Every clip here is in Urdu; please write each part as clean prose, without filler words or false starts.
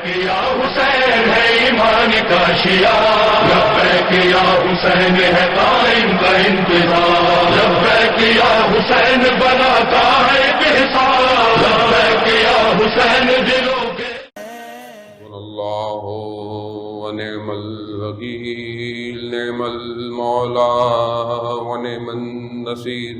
یا حسین ہے ایمان کا شیعہ، لبیک یا حسین ہے قائم کا انتظار، لبیک یا حسین بناتا ہے انحصار، لبیک یا حسین دلوں کے اللہ ونعم الوکیل، نعم المولا ونعم النصیر۔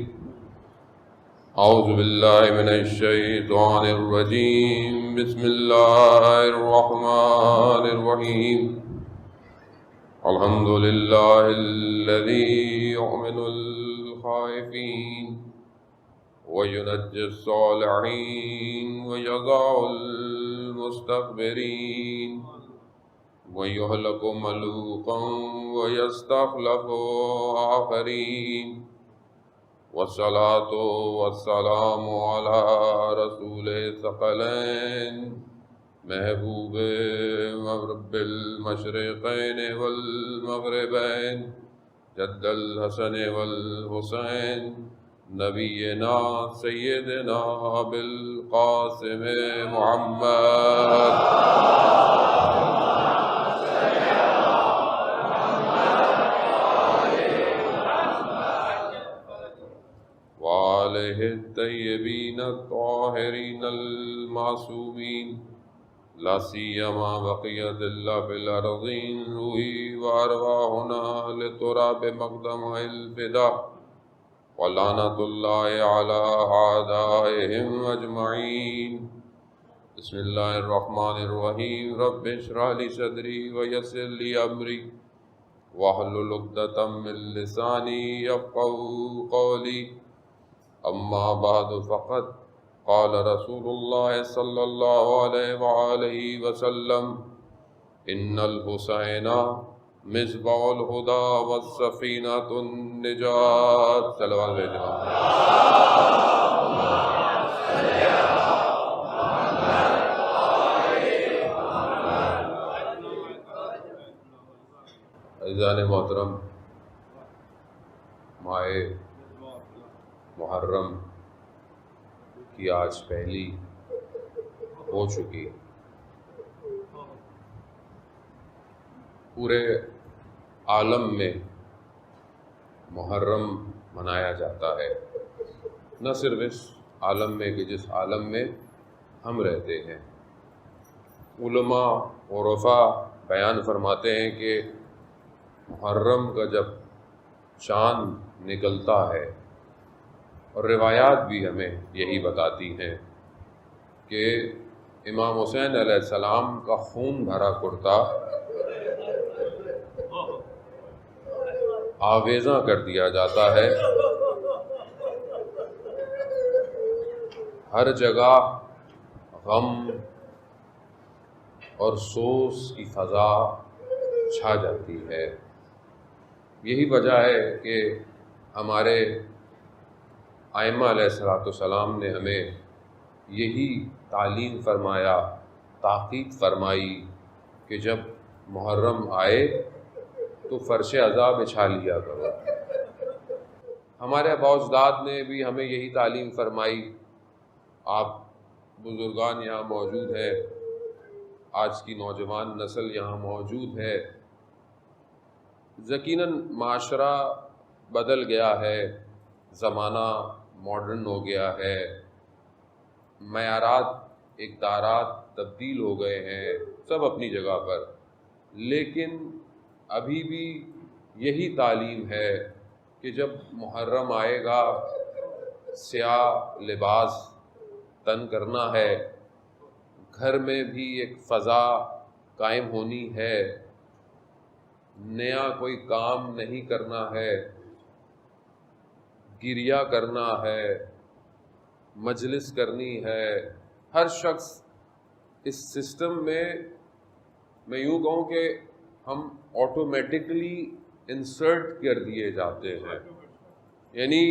اعوذ باللہ من الشیطان الرجیم، بسم اللہ الرحمن الرحیم۔ الحمد للہ الذی یؤمن الخائفین وینجی الصالحین ویضع المستكبرین ویہلک ملوکا ویستخلف آخرین، والصلاة والسلام علی رسول ثقلین، محبوب رب المشرقین والمغربین، جد الحسن والحسین، نبینا سیدنا بالقاسم محمد۔ وآلہ الطیبین الطاہرین المعصومین، لا سیما بقیت اللہ فی الارضین، روحی وارواحنا لتراب مقدم الفدا، ولعنۃ اللہ علی اعدائہم اجمعین۔ بسم اللہ الرحمن الرحیم، رب اشرح لی صدری ویسر لی امری واحلل عقدۃ من لسانی یفقہوا قولی۔ اما بعد فقد قال رسول اللہ صلی اللہ علیہ وآلہ وسلم، ان الحسین مصباح الہدی والسفینۃ النجات۔ صلوات بھیجو۔ عزیزان محترم، ماہ محرم کی آج پہلی ہو چکی، پورے عالم میں محرم منایا جاتا ہے، نہ صرف اس عالم میں کہ جس عالم میں ہم رہتے ہیں۔ علماء عرفاء بیان فرماتے ہیں کہ محرم کا جب چاند نکلتا ہے، اور روایات بھی ہمیں یہی بتاتی ہیں کہ امام حسین علیہ السلام کا خون بھرا کرتا آویزاں کر دیا جاتا ہے، ہر جگہ غم اور سوز کی فضا چھا جاتی ہے۔ یہی وجہ ہے کہ ہمارے ائمہ علیہ السلام نے ہمیں یہی تعلیم فرمایا، تاکید فرمائی کہ جب محرم آئے تو فرش عزا بچھا لیا کرو۔ ہمارے آباء و اجداد نے بھی ہمیں یہی تعلیم فرمائی۔ آپ بزرگان یہاں موجود ہیں، آج کی نوجوان نسل یہاں موجود ہے۔ یقیناً معاشرہ بدل گیا ہے، زمانہ ماڈرن ہو گیا ہے، معیارات اقدارات تبدیل ہو گئے ہیں، سب اپنی جگہ پر، لیکن ابھی بھی یہی تعلیم ہے کہ جب محرم آئے گا سیاہ لباس تن کرنا ہے، گھر میں بھی ایک فضا قائم ہونی ہے، نیا کوئی کام نہیں کرنا ہے، گریہ کرنا ہے، مجلس کرنی ہے۔ ہر شخص اس سسٹم میں یوں کہوں کہ ہم آٹومیٹکلی انسرٹ کر دیے جاتے ہیں، یعنی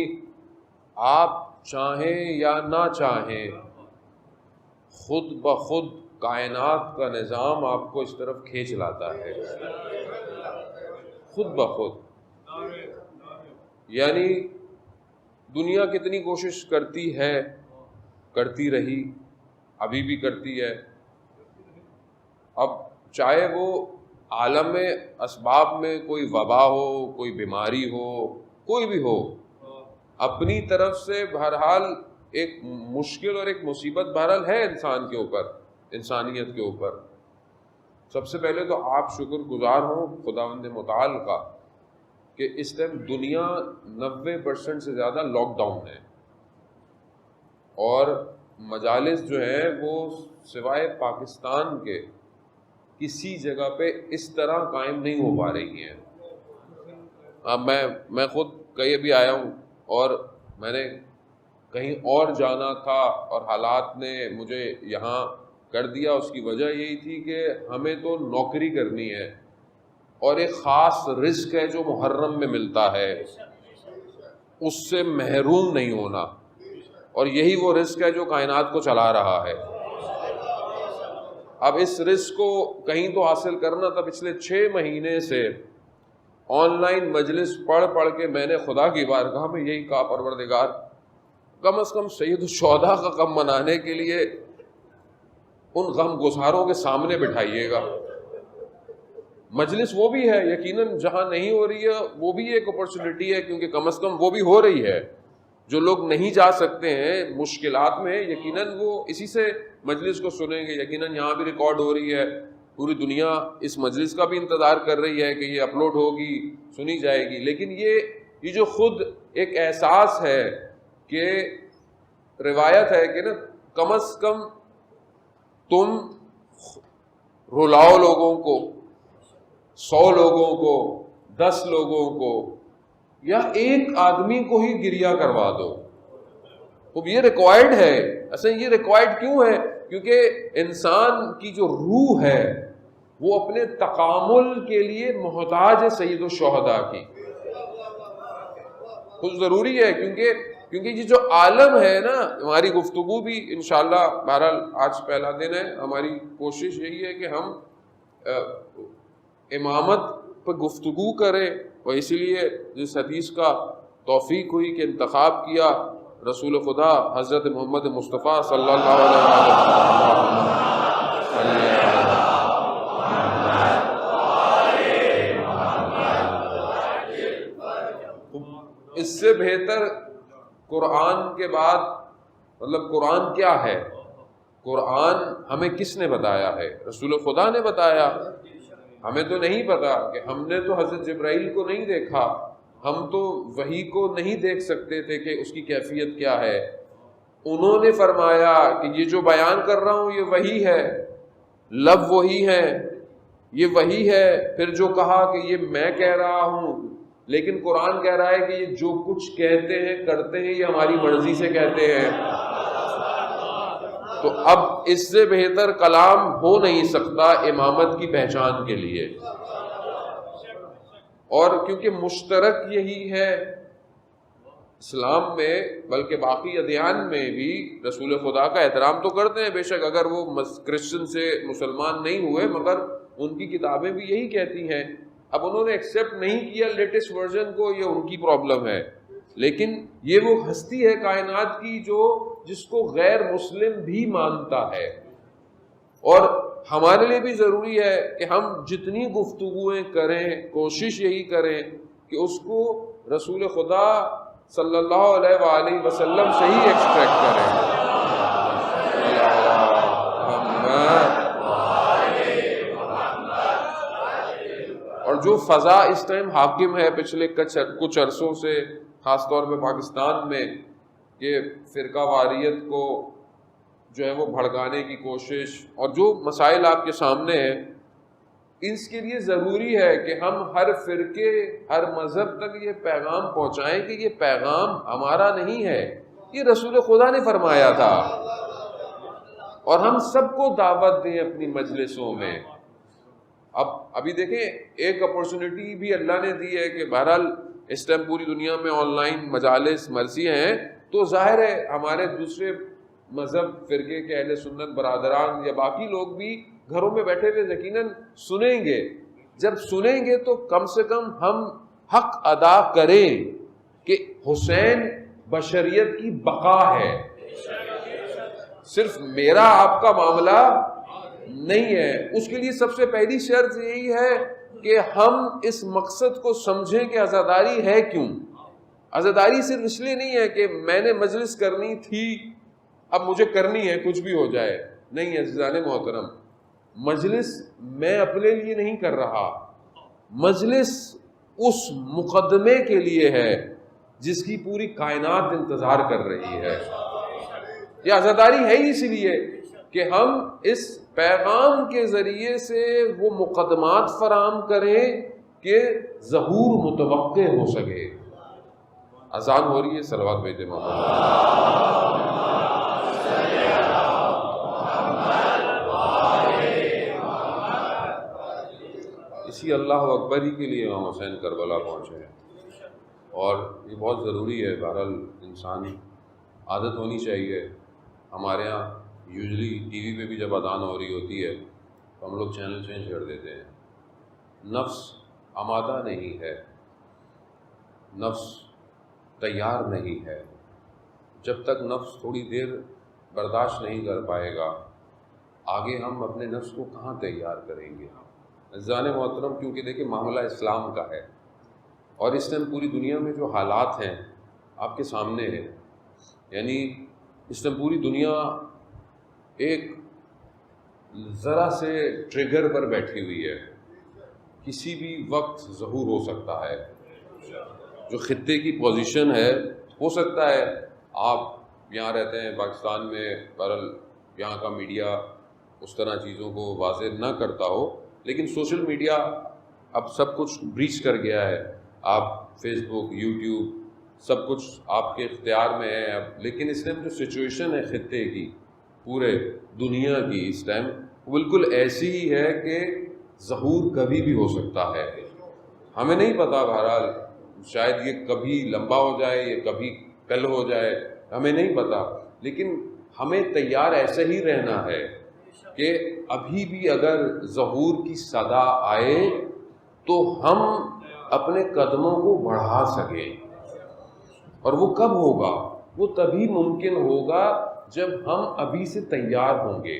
آپ چاہیں یا نہ چاہیں خود بخود کائنات کا نظام آپ کو اس طرف کھینچ لاتا ہے، خود بخود۔ یعنی دنیا کتنی کوشش کرتی ہے، کرتی رہی، ابھی بھی کرتی ہے، اب چاہے وہ عالم اسباب میں کوئی وبا ہو، کوئی بیماری ہو، کوئی بھی ہو، اپنی طرف سے بہرحال ایک مشکل اور ایک مصیبت بہرحال ہے انسان کے اوپر، انسانیت کے اوپر. سب سے پہلے تو آپ شکر گزار ہوں خداوند متعال کا کہ اس ٹائم دنیا 90% سے زیادہ لاک ڈاؤن ہے، اور مجالس جو ہیں وہ سوائے پاکستان کے کسی جگہ پہ اس طرح قائم نہیں ہو پا رہی ہیں. اب میں خود کہیں ابھی آیا ہوں اور میں نے کہیں اور جانا تھا اور حالات نے مجھے یہاں کر دیا. اس کی وجہ یہی تھی کہ ہمیں تو نوکری کرنی ہے اور ایک خاص رزق ہے جو محرم میں ملتا ہے، اس سے محروم نہیں ہونا، اور یہی وہ رزق ہے جو کائنات کو چلا رہا ہے. اب اس رزق کو کہیں تو حاصل کرنا تھا. پچھلے 6 مہینے سے آن لائن مجلس پڑھ کے میں نے خدا کی بارگاہ میں یہی کہا، پروردگار کم از کم سید الشہداء کا غم منانے کے لیے ان غم گساروں کے سامنے بٹھائیے گا. مجلس وہ بھی ہے یقیناً، جہاں نہیں ہو رہی ہے وہ بھی ایک اپرچونٹی ہے، کیونکہ کم از کم وہ بھی ہو رہی ہے. جو لوگ نہیں جا سکتے ہیں، مشکلات میں، یقیناً وہ اسی سے مجلس کو سنیں گے. یقیناً یہاں بھی ریکارڈ ہو رہی ہے، پوری دنیا اس مجلس کا بھی انتظار کر رہی ہے کہ یہ اپلوڈ ہوگی، سنی جائے گی. لیکن یہ جو خود ایک احساس ہے کہ روایت ہے کہ نا کم از کم تم رلاؤ لوگوں کو، 100 لوگوں کو، 10 لوگوں کو، یا ایک آدمی کو ہی گریا کروا دو. اب یہ ریکوائرڈ ہے. اصل یہ ریکوائرڈ کیوں ہے؟ کیونکہ انسان کی جو روح ہے وہ اپنے تکامل کے لیے محتاج ہے سید الشہداء کی. کچھ ضروری ہے، کیونکہ یہ جو عالم ہے نا، ہماری گفتگو بھی انشاءاللہ، بہرحال آج پہلا دن ہے، ہماری کوشش یہی ہے کہ ہم امامت پہ گفتگو کریں، اور اسی لیے جس حدیث کا توفیق ہوئی کہ انتخاب کیا رسول خدا حضرت محمد مصطفیٰ صلی اللہ علیہ وسلم. اس سے بہتر قرآن کے بعد، مطلب قرآن کیا ہے؟ قرآن ہمیں کس نے بتایا ہے؟ رسول خدا نے بتایا. ہمیں تو نہیں پتا، کہ ہم نے تو حضرت جبرائیل کو نہیں دیکھا، ہم تو وحی کو نہیں دیکھ سکتے تھے کہ اس کی کیفیت کیا ہے. انہوں نے فرمایا کہ یہ جو بیان کر رہا ہوں یہ وحی ہے، لب وہی ہے، یہ وحی ہے. پھر جو کہا کہ یہ میں کہہ رہا ہوں، لیکن قرآن کہہ رہا ہے کہ یہ جو کچھ کہتے ہیں کرتے ہیں یہ ہماری مرضی سے کہتے ہیں. تو اب اس سے بہتر کلام ہو نہیں سکتا امامت کی پہچان کے لیے. اور کیونکہ مشترک یہی ہے اسلام میں، بلکہ باقی ادیان میں بھی رسول خدا کا احترام تو کرتے ہیں بے شک، اگر وہ کرسچن سے مسلمان نہیں ہوئے، مگر ان کی کتابیں بھی یہی کہتی ہیں. اب انہوں نے ایکسیپٹ نہیں کیا لیٹسٹ ورژن کو، یہ ان کی پرابلم ہے. لیکن یہ وہ ہستی ہے کائنات کی جس کو غیر مسلم بھی مانتا ہے. اور ہمارے لیے بھی ضروری ہے کہ ہم جتنی گفتگویں کریں کوشش یہی کریں کہ اس کو رسول خدا صلی اللہ علیہ وآلہ وسلم سے ہی ایکسٹریکٹ کریں. اور جو فضا اس ٹائم حاکم ہے پچھلے کچھ عرصوں سے، خاص طور پہ پاکستان میں، کہ فرقہ واریت کو جو ہے وہ بھڑکانے کی کوشش، اور جو مسائل آپ کے سامنے ہیں، اس کے لیے ضروری ہے کہ ہم ہر فرقے، ہر مذہب تک یہ پیغام پہنچائیں کہ یہ پیغام ہمارا نہیں ہے، یہ رسول خدا نے فرمایا تھا. اور ہم سب کو دعوت دیں اپنی مجلسوں میں. ابھی دیکھیں ایک اپرچونٹی بھی اللہ نے دی ہے کہ بہرحال اس ٹائم پوری دنیا میں آن لائن مجالس مرثیہ ہیں، تو ظاہر ہے ہمارے دوسرے مذہب فرقے کے اہل سنت برادران یا باقی لوگ بھی گھروں میں بیٹھے ہوئے یقیناً سنیں گے. جب سنیں گے تو کم سے کم ہم حق ادا کریں کہ حسین بشریت کی بقا ہے. صرف میرا آپ کا معاملہ نہیں ہے. اس کے لیے سب سے پہلی شرط یہی ہے کہ ہم اس مقصد کو سمجھیں کہ عزاداری ہے کیوں. عزاداری صرف اس لیے نہیں ہے کہ میں نے مجلس کرنی تھی اب مجھے کرنی ہے کچھ بھی ہو جائے. نہیں عزیزان محترم, مجلس میں اپنے لیے نہیں کر رہا, مجلس اس مقدمے کے لیے ہے جس کی پوری کائنات انتظار کر رہی ہے. یہ عزاداری ہے ہی اسی لیے کہ ہم اس پیغام کے ذریعے سے وہ مقدمات فراہم کریں کہ ظہور متوقع ہو سکے. اذان ہو رہی ہے, صلوات بھیجے محمد. اسی اللہ اکبر ہی کے لیے امام حسین کربلا پہنچے ہیں, اور یہ بہت ضروری ہے. بہرحال انسان عادت ہونی چاہیے. ہمارے ہاں یوزلی ٹی وی پہ بھی جب اذان ہو رہی ہوتی ہے تو ہم لوگ چینل چینج کر دیتے ہیں. نفس آمادہ نہیں ہے, نفس تیار نہیں ہے. جب تک نفس تھوڑی دیر برداشت نہیں کر پائے گا, آگے ہم اپنے نفس کو کہاں تیار کریں گے. عزیزان محترم, کیونکہ دیکھیں معاملہ اسلام کا ہے, اور اس ٹائم پوری دنیا میں جو حالات ہیں آپ کے سامنے ہیں. یعنی اس ٹائم پوری دنیا ایک ذرا سے ٹریگر پر بیٹھی ہوئی ہے, کسی بھی وقت ظہور ہو سکتا ہے. جو خطے کی پوزیشن ہے, ہو سکتا ہے آپ یہاں رہتے ہیں پاکستان میں, بہرحال یہاں کا میڈیا اس طرح چیزوں کو واضح نہ کرتا ہو, لیکن سوشل میڈیا اب سب کچھ بریچ کر گیا ہے. آپ فیس بک, یوٹیوب, سب کچھ آپ کے اختیار میں ہے اب. لیکن اس ٹائم جو سچویشن ہے خطے کی, پورے دنیا کی اس ٹائم, بالکل ایسی ہی ہے کہ ظہور کبھی بھی ہو سکتا ہے. ہمیں نہیں پتا, بہرحال شاید یہ کبھی لمبا ہو جائے, یہ کبھی کل ہو جائے, ہمیں نہیں پتا. لیکن ہمیں تیار ایسے ہی رہنا ہے کہ ابھی بھی اگر ظہور کی صدا آئے تو ہم اپنے قدموں کو بڑھا سکیں. اور وہ کب ہوگا؟ وہ تبھی ممکن ہوگا جب ہم ابھی سے تیار ہوں گے.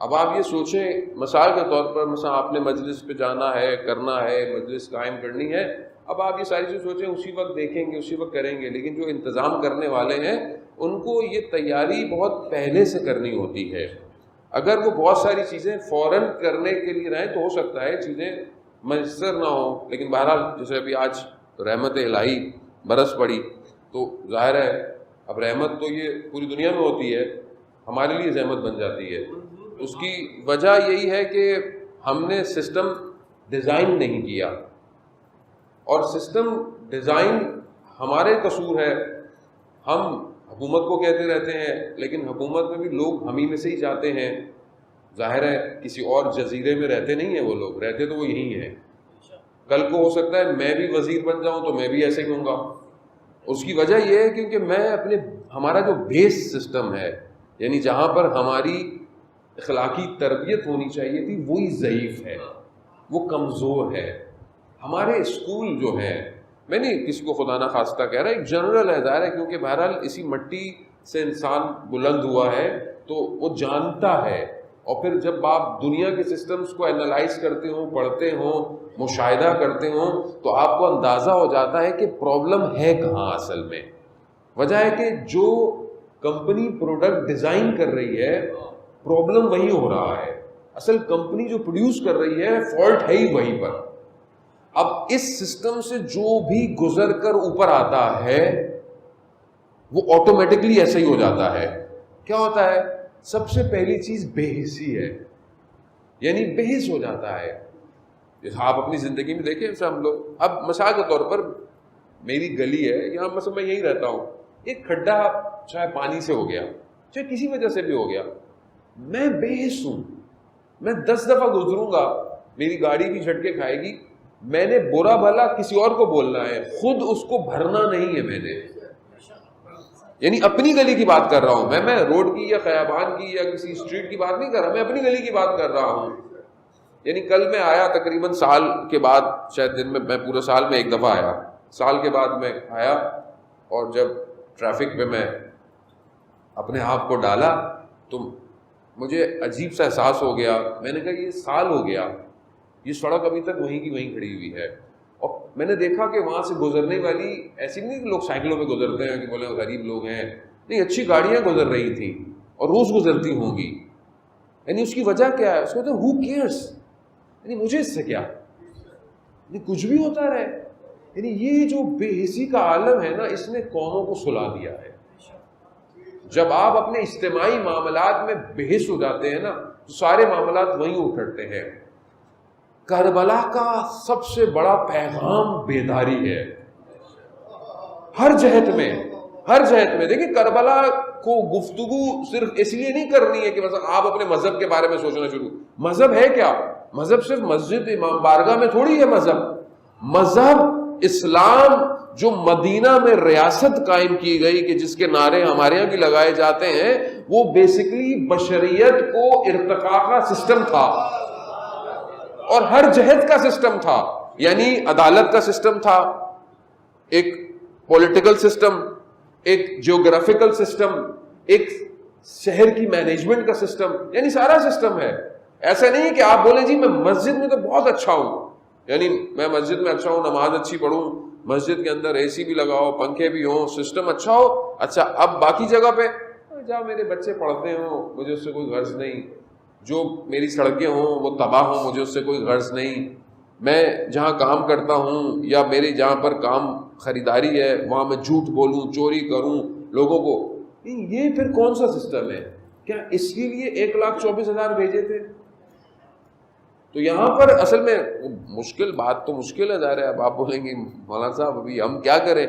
اب آپ یہ سوچیں, مثال کے طور پر مثلا آپ نے مجلس پہ جانا ہے, کرنا ہے, مجلس قائم کرنی ہے. اب آپ یہ ساری چیز سوچیں, اسی وقت دیکھیں گے, اسی وقت کریں گے. لیکن جو انتظام کرنے والے ہیں ان کو یہ تیاری بہت پہلے سے کرنی ہوتی ہے. اگر وہ بہت ساری چیزیں فوراً کرنے کے لیے رہیں تو ہو سکتا ہے چیزیں میسر نہ ہوں. لیکن بہرحال جیسے ابھی آج رحمت الہی برس پڑی تو ظاہر ہے اب رحمت تو یہ پوری دنیا میں ہوتی ہے, ہمارے لیے زحمت بن جاتی ہے. اس کی وجہ یہی ہے کہ ہم نے سسٹم ڈیزائن نہیں کیا, اور سسٹم ڈیزائن ہمارے قصور ہے. ہم حکومت کو کہتے رہتے ہیں لیکن حکومت میں بھی لوگ ہم ہی میں سے ہی جاتے ہیں. ظاہر ہے کسی اور جزیرے میں رہتے نہیں ہیں وہ لوگ, رہتے تو وہ یہی ہیں. کل کو ہو سکتا ہے میں بھی وزیر بن جاؤں تو میں بھی ایسے ہی ہوں گا. اس کی وجہ یہ ہے کیونکہ میں ہمارا جو بیس سسٹم ہے, یعنی جہاں پر ہماری اخلاقی تربیت ہونی چاہیے تھی, وہی ضعیف ہے, وہ کمزور ہے. ہمارے اسکول جو ہیں, میں نہیں کسی کو خدا نہ خواستہ کہہ رہا, ایک جنرل ہے ظاہر ہے, کیونکہ بہرحال اسی مٹی سے انسان بلند ہوا ہے تو وہ جانتا ہے. اور پھر جب آپ دنیا کے سسٹمز کو انالائز کرتے ہوں, پڑھتے ہوں, مشاہدہ کرتے ہوں تو آپ کو اندازہ ہو جاتا ہے کہ پرابلم ہے کہاں. اصل میں وجہ ہے کہ جو کمپنی پروڈکٹ ڈیزائن کر رہی ہے پرابلم وہی ہو رہا ہے. اصل کمپنی جو پروڈیوس کر رہی ہے فالٹ ہے ہی وہیں پر. اب اس سسٹم سے جو بھی گزر کر اوپر آتا ہے وہ آٹومیٹکلی ایسا ہی ہو جاتا ہے. کیا ہوتا ہے؟ سب سے پہلی چیز بے حسی ہے, یعنی بے حس ہو جاتا ہے. آپ اپنی زندگی میں دیکھیں, جیسے ہم لوگ, اب مثال کے طور پر میری گلی ہے یہاں, مثلا میں یہیں رہتا ہوں, ایک کھڈا چاہے پانی سے ہو گیا, چاہے کسی وجہ سے بھی ہو گیا, میں بے حس ہوں. میں 10 دفعہ گزروں گا, میری گاڑی بھی جھٹکے کھائے گی, میں نے برا بھلا کسی اور کو بولنا ہے, خود اس کو بھرنا نہیں ہے. میں نے یعنی اپنی گلی کی بات کر رہا ہوں, میں روڈ کی یا خیابان کی یا کسی اسٹریٹ کی بات نہیں کر رہا, میں اپنی گلی کی بات کر رہا ہوں. یعنی کل میں آیا تقریباً سال کے بعد, شاید دن میں پورے سال میں ایک دفعہ آیا, سال کے بعد میں آیا, اور جب ٹریفک پہ میں اپنے آپ کو ڈالا تو مجھے عجیب سا احساس ہو گیا. میں نے کہا یہ سال ہو گیا, یہ سڑک ابھی تک وہیں کی وہیں کھڑی ہوئی ہے. اور میں نے دیکھا کہ وہاں سے گزرنے والی, ایسی نہیں کہ لوگ سائیکلوں پہ گزرتے ہیں کہ بولے غریب لوگ ہیں, نہیں, اچھی گاڑیاں گزر رہی تھیں اور روز گزرتی ہوں گی. یعنی اس کی وجہ کیا ہے؟ اس کو ہو کیئرس, یعنی مجھے اس سے کیا, یعنی کچھ بھی ہوتا رہے. یعنی یہ جو بے حسی کا عالم ہے نا, اس نے قوموں کو سلا دیا ہے. جب آپ اپنے اجتماعی معاملات میں بے حس ہو جاتے ہیں نا, تو سارے معاملات وہیں اٹھتے ہیں. کربلا کا سب سے بڑا پیغام بیداری ہے, ہر جہت میں, ہر جہت میں. دیکھیں, کربلا کو گفتگو صرف اس لیے نہیں کرنی ہے کہ مثلا آپ اپنے مذہب کے بارے میں سوچنا شروع. مذہب ہے کیا؟ مذہب صرف مسجد امام بارگاہ میں تھوڑی ہے. مذہب اسلام جو مدینہ میں ریاست قائم کی گئی, کہ جس کے نعرے ہمارے یہاں بھی لگائے جاتے ہیں, وہ بیسیکلی بشریت کو ارتقاء کا سسٹم تھا اور ہر جہت کا سسٹم تھا. یعنی عدالت کا سسٹم تھا, ایک پولیٹیکل سسٹم, ایک جیوگرافیکل سسٹم, ایک شہر کی مینجمنٹ کا سسٹم, یعنی سارا سسٹم ہے. ایسا نہیں کہ آپ بولیں جی میں مسجد میں تو بہت اچھا ہوں, یعنی میں مسجد میں اچھا ہوں, نماز اچھی پڑھوں, مسجد کے اندر اے سی بھی لگاؤ, پنکھے بھی ہوں, سسٹم اچھا ہو, اچھا اب باقی جگہ پہ جہاں میرے بچے پڑھتے ہوں مجھے اس سے کوئی غرض نہیں, جو میری سڑکیں ہوں وہ تباہ ہوں مجھے اس سے کوئی غرض نہیں, میں جہاں کام کرتا ہوں یا میری جہاں پر کام خریداری ہے وہاں میں جھوٹ بولوں, چوری کروں لوگوں کو. یہ پھر کون سا سسٹم ہے؟ کیا اس کے لیے 1,24,000 بھیجے تھے؟ تو یہاں پر اصل میں مشکل بات تو مشکل ہے ظاہر ہے. اب آپ بولیں گے مولانا صاحب ابھی ہم کیا کریں؟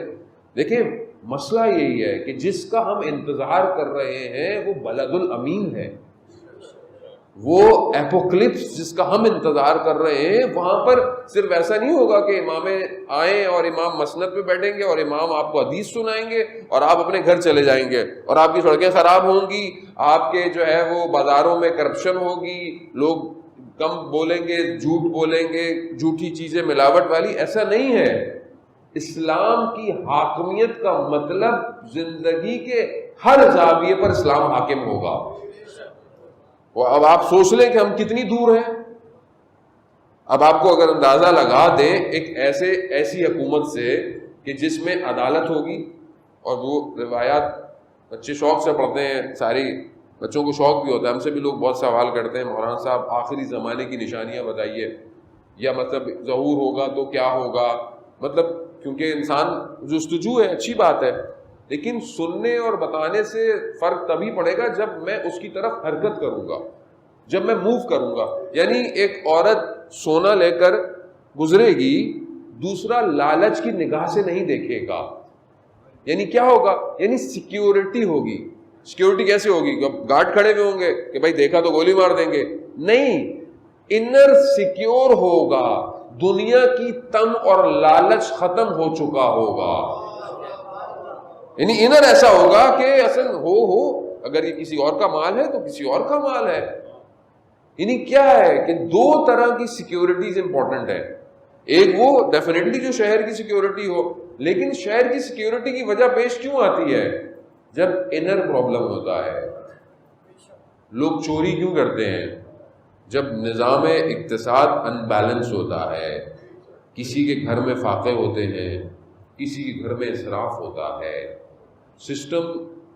دیکھیں, مسئلہ یہی ہے کہ جس کا ہم انتظار کر رہے ہیں وہ بلد الامین ہے. وہ ایپوکلپس جس کا ہم انتظار کر رہے ہیں, وہاں پر صرف ایسا نہیں ہوگا کہ امام آئیں اور امام مسند پہ بیٹھیں گے اور امام آپ کو حدیث سنائیں گے اور آپ اپنے گھر چلے جائیں گے اور آپ کی سڑکیں خراب ہوں گی, آپ کے جو ہے وہ بازاروں میں کرپشن ہوگی, لوگ کم بولیں گے, جھوٹ بولیں گے, جھوٹی چیزیں ملاوٹ والی. ایسا نہیں ہے. اسلام کی حاکمیت کا مطلب زندگی کے ہر زاویے پر اسلام حاکم ہوگا. اب آپ سوچ لیں کہ ہم کتنی دور ہیں. اب آپ کو اگر اندازہ لگا دیں ایک ایسی حکومت سے کہ جس میں عدالت ہوگی, اور وہ روایات بچے شوق سے پڑھتے ہیں, ساری بچوں کو شوق بھی ہوتا ہے, ہم سے بھی لوگ بہت سوال کرتے ہیں مولانا صاحب آخری زمانے کی نشانیاں بتائیے, یا مطلب ظہور ہوگا تو کیا ہوگا, مطلب کیونکہ انسان جستجو ہے, اچھی بات ہے, لیکن سننے اور بتانے سے فرق تبھی پڑے گا جب میں اس کی طرف حرکت کروں گا, جب میں موو کروں گا. یعنی ایک عورت سونا لے کر گزرے گی, دوسرا لالچ کی نگاہ سے نہیں دیکھے گا. یعنی کیا ہوگا؟ یعنی سیکیورٹی ہوگی. سیکیورٹی کیسے ہوگی؟ گارڈ کھڑے ہوئے ہوں گے کہ بھائی دیکھا تو گولی مار دیں گے. نہیں, انر سیکیور ہوگا, دنیا کی تم اور لالچ ختم ہو چکا ہوگا. یعنی انر ایسا ہوگا کہ اصل ہو اگر یہ کسی اور کا مال ہے تو کسی اور کا مال ہے. یعنی کیا ہے کہ دو طرح کی سیکیورٹیز امپورٹنٹ ہے. ایک وہ ڈیفینیٹلی جو شہر کی سیکیورٹی ہو, لیکن شہر کی سیکیورٹی کی وجہ پیش کیوں آتی ہے؟ جب انر پرابلم ہوتا ہے. لوگ چوری کیوں کرتے ہیں؟ جب نظام اقتصاد ان بیلنس ہوتا ہے, کسی کے گھر میں فاقے ہوتے ہیں, کسی کے گھر میں اسراف ہوتا ہے. سسٹم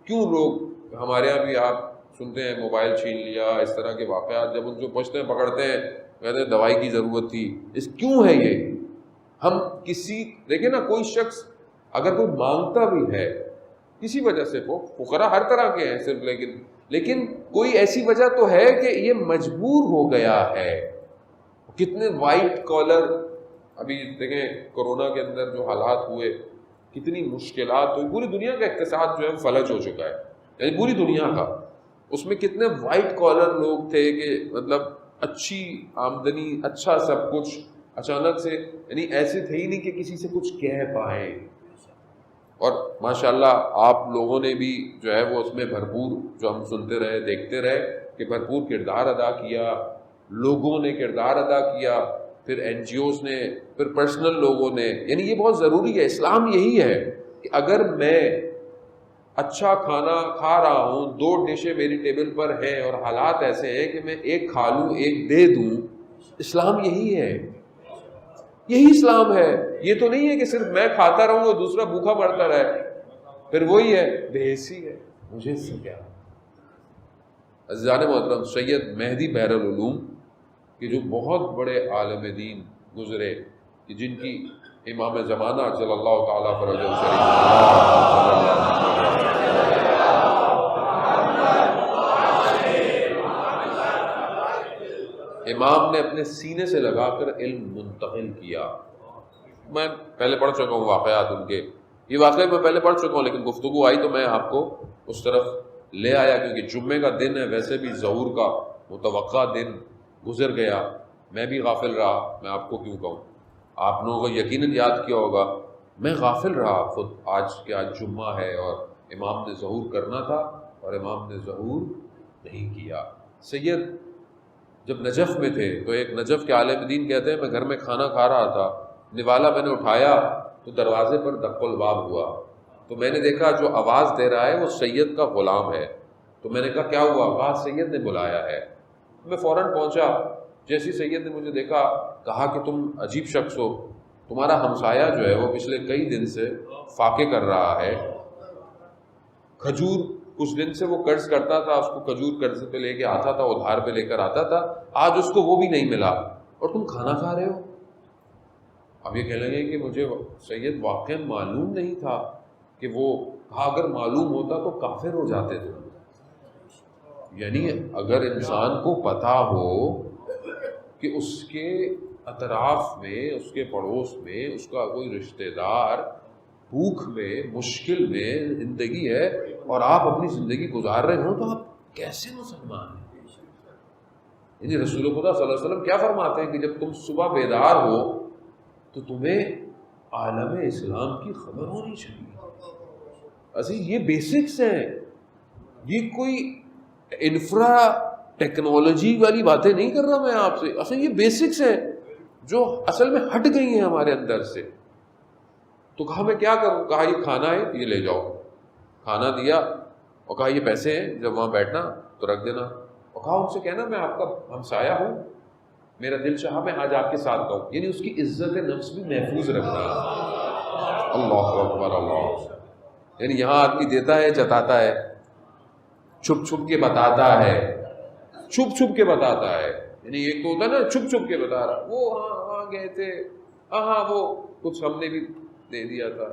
کیوں لوگ ہمارے یہاں بھی آپ سنتے ہیں موبائل چھین لیا, اس طرح کے واقعات, جب ان کو پوچھتے ہیں پکڑتے ہیں کہتے ہیں دوائی کی ضرورت تھی. اس کیوں ہے یہ؟ ہم کسی دیکھیں نا, کوئی شخص اگر کوئی مانگتا بھی ہے کسی وجہ سے, وہ فقراء ہر طرح کے ہیں صرف, لیکن کوئی ایسی وجہ تو ہے کہ یہ مجبور ہو گیا ہے. کتنے وائٹ کالر, ابھی دیکھیں کورونا کے اندر جو حالات ہوئے, کتنی مشکلات ہوئی, پوری دنیا کا اقتصاد جو ہے فلج ہو چکا ہے, یعنی پوری دنیا کا. اس میں کتنے وائٹ کالر لوگ تھے کہ مطلب اچھی آمدنی, اچھا سب کچھ, اچانک سے یعنی ایسے تھے ہی نہیں کہ کسی سے کچھ کہہ پائیں. اور ماشاءاللہ آپ لوگوں نے بھی جو ہے وہ اس میں بھرپور, جو ہم سنتے رہے دیکھتے رہے کہ بھرپور کردار ادا کیا, لوگوں نے کردار ادا کیا, پھر این جی اوز نے, پھر پرسنل لوگوں نے. یعنی یہ بہت ضروری ہے. اسلام یہی ہے کہ اگر میں اچھا کھانا کھا رہا ہوں، 2 ڈشیں میری ٹیبل پر ہیں اور حالات ایسے ہیں کہ میں ایک کھا لوں ایک دے دوں، اسلام یہی ہے، یہی اسلام ہے۔ یہ تو نہیں ہے کہ صرف میں کھاتا رہوں اور دوسرا بھوکا مرتا رہے، پھر وہی ہے بے حسی ہے، مجھے اس سے کیا۔ عزیزان محترم، سید مہدی بحر العلوم کہ جو بہت بڑے عالم دین گزرے، کہ جن کی امام زمانہ صلی اللہ تعالیٰ فرج الشریف امام نے اپنے سینے سے لگا کر علم منتقل کیا۔ میں پہلے پڑھ چکا ہوں واقعات ان کے، یہ واقعہ میں پہلے پڑھ چکا ہوں، لیکن گفتگو آئی تو میں آپ کو اس طرف لے آیا، کیونکہ جمعے کا دن ہے، ویسے بھی ظہور کا متوقع دن گزر گیا، میں بھی غافل رہا، میں آپ کو کیوں کہوں، آپ لوگوں کو یقیناً یاد کیا ہوگا، میں غافل رہا خود آج کہ آج جمعہ ہے اور امام نے ظہور کرنا تھا اور امام نے ظہور نہیں کیا۔ سید جب نجف میں تھے تو ایک نجف کے عالم دین کہتے ہیں میں گھر میں کھانا کھا رہا تھا، نوالا میں نے اٹھایا تو دروازے پر دق الباب ہوا، تو میں نے دیکھا جو آواز دے رہا ہے وہ سید کا غلام ہے، تو میں نے کہا کیا ہوا؟ کہا سید نے بلایا ہے۔ میں فوراً پہنچا، جیسی سید نے مجھے دیکھا کہا کہ تم عجیب شخص ہو، تمہارا ہمسایہ جو ہے وہ پچھلے کئی دن سے فاقے کر رہا ہے، کھجور کچھ دن سے وہ قرض کرتا تھا، اس کو کھجور قرض پہ لے کے آتا تھا، ادھار پہ لے کر آتا تھا، آج اس کو وہ بھی نہیں ملا اور تم کھانا کھا رہے ہو۔ اب یہ کہنے لگے کہ مجھے سید واقعا معلوم نہیں تھا کہ وہ، کہا اگر معلوم ہوتا تو کافر ہو جاتے تھے۔ یعنی اگر انسان کو پتا ہو کہ اس کے اطراف میں، اس کے پڑوس میں اس کا کوئی رشتہ دار بھوک میں، مشکل میں زندگی ہے اور آپ اپنی زندگی گزار رہے ہوں، تو آپ کیسے مسلمان ہیں؟ یعنی رسول خدا صلی اللہ علیہ وسلم کیا فرماتے ہیں کہ جب تم صبح بیدار ہو تو تمہیں عالم اسلام کی خبر ہونی چاہیے۔ ایسے یہ بیسکس ہیں، یہ کوئی انفرا ٹیکنالوجی والی باتیں نہیں کر رہا میں آپ سے، اصل یہ بیسکس ہیں جو اصل میں ہٹ گئی ہیں ہمارے اندر سے۔ تو کہا میں کیا کروں؟ کہا یہ کھانا ہے، یہ لے جاؤ۔ کھانا دیا اور کہا یہ پیسے ہیں، جب وہاں بیٹھنا تو رکھ دینا، اور کہا ان سے کہنا میں آپ کا ہمسایہ ہوں، میرا دل چاہا میں آج آپ کے ساتھ کہوں، یعنی اس کی عزت نفس بھی محفوظ رکھنا۔ اللہ اکبر، اللہ، یعنی یہاں آدمی دیتا ہے جتاتا ہے، چھپ چھپ کے بتاتا ہے، چھپ چھپ کے بتاتا ہے، یعنی ایک تو ہوتا ہے نا چھپ چھپ کے بتا رہا، وہ ہاں گئے تھے، ہاں وہ کچھ ہم نے بھی دے دیا تھا۔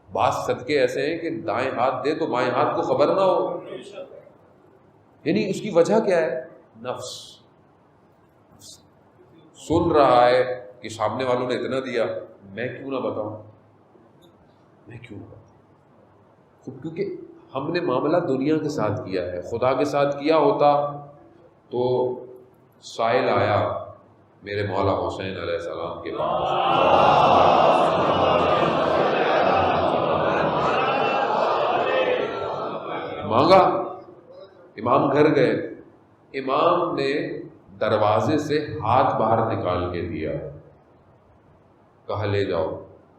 بعض صدقے ایسے ہیں کہ دائیں ہاتھ دے تو بائیں ہاتھ کو خبر نہ ہو، یعنی اس کی وجہ کیا ہے؟ نفس سن رہا ہے کہ سامنے والوں نے اتنا دیا، میں کیوں نہ بتاؤں، میں کیوں نہ بتاؤں، خود کیونکہ ہم نے معاملہ دنیا کے ساتھ کیا ہے، خدا کے ساتھ کیا ہوتا تو سائل آیا میرے مولا حسین علیہ السلام کے پاس، مانگا، امام گھر گئے، امام نے دروازے سے ہاتھ باہر نکال کے دیا، کہا لے جاؤ۔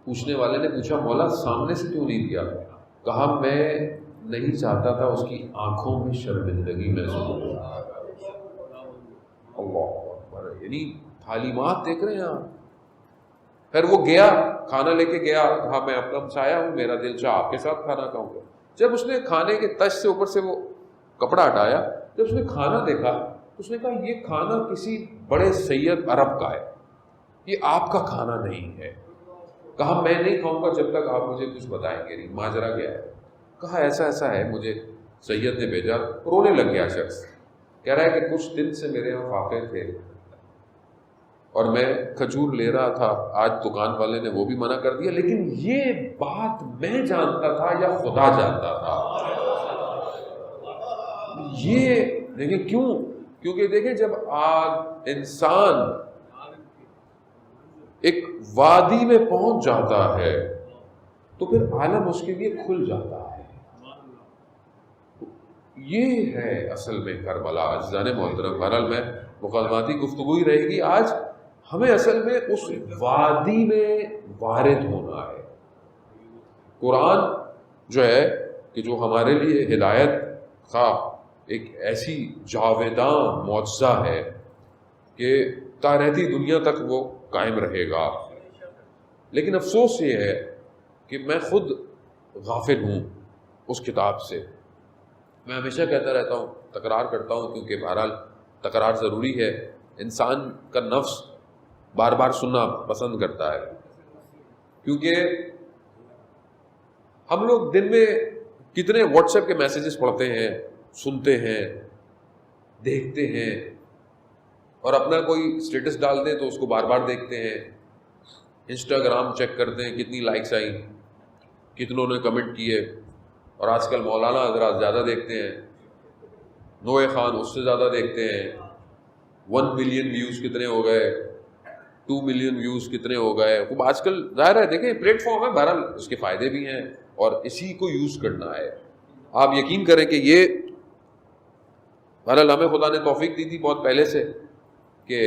پوچھنے والے نے پوچھا مولا سامنے سے کیوں نہیں دیا؟ کہا میں نہیں چاہتا تھا اس کی آنکھوں میں شرمندگی محسوس ہو۔ اللہ اکبر، یعنی تعلیمات دیکھ رہے ہیں آپ۔ پھر وہ گیا، کھانا لے کے گیا، کہا میں آپ کا ہمسایہ ہوں، میرا دل چاہ آپ کے ساتھ کھانا کھاؤں گا۔ جب اس نے کھانے کے تش سے اوپر سے وہ کپڑا ہٹایا، جب اس نے کھانا دیکھا تو اس نے کہا یہ کھانا کسی بڑے سید عرب کا ہے، یہ آپ کا کھانا نہیں ہے۔ کہا میں نہیں کھاؤں گا جب تک آپ مجھے کچھ بتائیں گے نہیں، ماجرا کیا ہے؟ کہا ایسا ایسا ہے، مجھے سید نے بھیجا۔ رونے لگ گیا شخص، کہہ رہا ہے کہ کچھ دن سے میرے یہاں فاقے تھے اور میں کھجور لے رہا تھا، آج دکان والے نے وہ بھی منع کر دیا، لیکن یہ بات میں جانتا تھا یا خدا جانتا تھا؟ یہ دیکھیں کیوں؟ کیونکہ دیکھیں جب آج انسان ایک وادی میں پہنچ جاتا ہے تو پھر عالم اس کے لیے کھل جاتا ہے۔ یہ ہے اصل میں کربلا۔ عزیزان محترم، بہرحال میں مقدماتی گفتگو ہی رہے گی آج، ہمیں اصل میں اس وادی میں وارد ہونا ہے۔ قرآن جو ہے کہ جو ہمارے لیے ہدایت خواہ ایک ایسی جاویداں معجزہ ہے کہ تا رہتی دنیا تک وہ قائم رہے گا. لیکن افسوس یہ ہے کہ میں خود غافل ہوں اس کتاب سے. میں ہمیشہ کہتا رہتا ہوں، تکرار کرتا ہوں، کیونکہ بہرحال تکرار ضروری ہے. انسان کا نفس بار بار سننا پسند کرتا ہے، کیونکہ ہم لوگ دن میں کتنے واٹس ایپ کے میسیجز پڑھتے ہیں، سنتے ہیں، دیکھتے ہیں، اور اپنا کوئی اسٹیٹس ڈالتے ہیں تو اس کو بار بار دیکھتے ہیں. انسٹاگرام چیک کرتے ہیں کتنی لائکس آئیں، کتنوں نے کمنٹ کیے. اور آج کل مولانا حضرات زیادہ دیکھتے ہیں، نوے خان اس سے زیادہ دیکھتے ہیں. 1 ملین ویوز کتنے ہو گئے، 2 ملین ویوز کتنے ہو گئے. وہ آج کل ظاہر ہے دیکھیں پلیٹ فارم ہے، بہرحال اس کے فائدے بھی ہیں اور اسی کو یوز کرنا ہے. آپ یقین کریں کہ یہ بہرحال ہمیں خدا نے توفیق دی تھی بہت پہلے سے کہ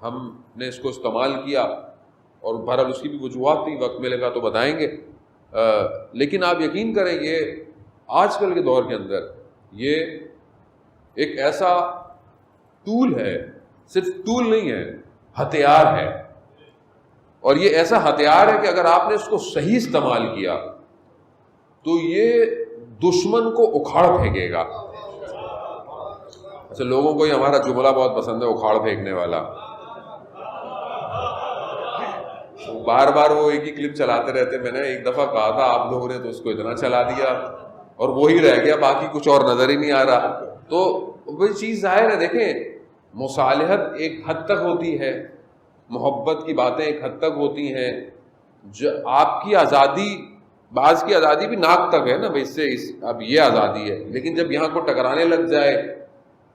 ہم نے اس کو استعمال کیا، اور بہرحال اس کی بھی وجوہات تھی، وقت ملے گا تو بتائیں گے. لیکن آپ یقین کریں یہ آج کل کے دور کے اندر یہ ایک ایسا ٹول ہے، صرف ٹول نہیں ہے، ہتھیار ہے. اور یہ ایسا ہتھیار ہے کہ اگر آپ نے اس کو صحیح استعمال کیا تو یہ دشمن کو اکھاڑ پھینکے گا. اچھا، لوگوں کو یہ ہمارا جملہ بہت پسند ہے، اکھاڑ پھینکنے والا. بار بار وہ ایک ہی کلپ چلاتے رہتے. میں نے ایک دفعہ کہا تھا، آپ لوگوں نے تو اس کو اتنا چلا دیا اور وہی رہ گیا، باقی کچھ اور نظر ہی نہیں آ رہا. تو وہی چیز ظاہر ہے، دیکھیں مصالحت ایک حد تک ہوتی ہے، محبت کی باتیں ایک حد تک ہوتی ہیں. آپ کی آزادی، بعض کی آزادی بھی ناک تک ہے نا بھائی، اس سے اب یہ آزادی ہے. لیکن جب یہاں کو ٹکرانے لگ جائے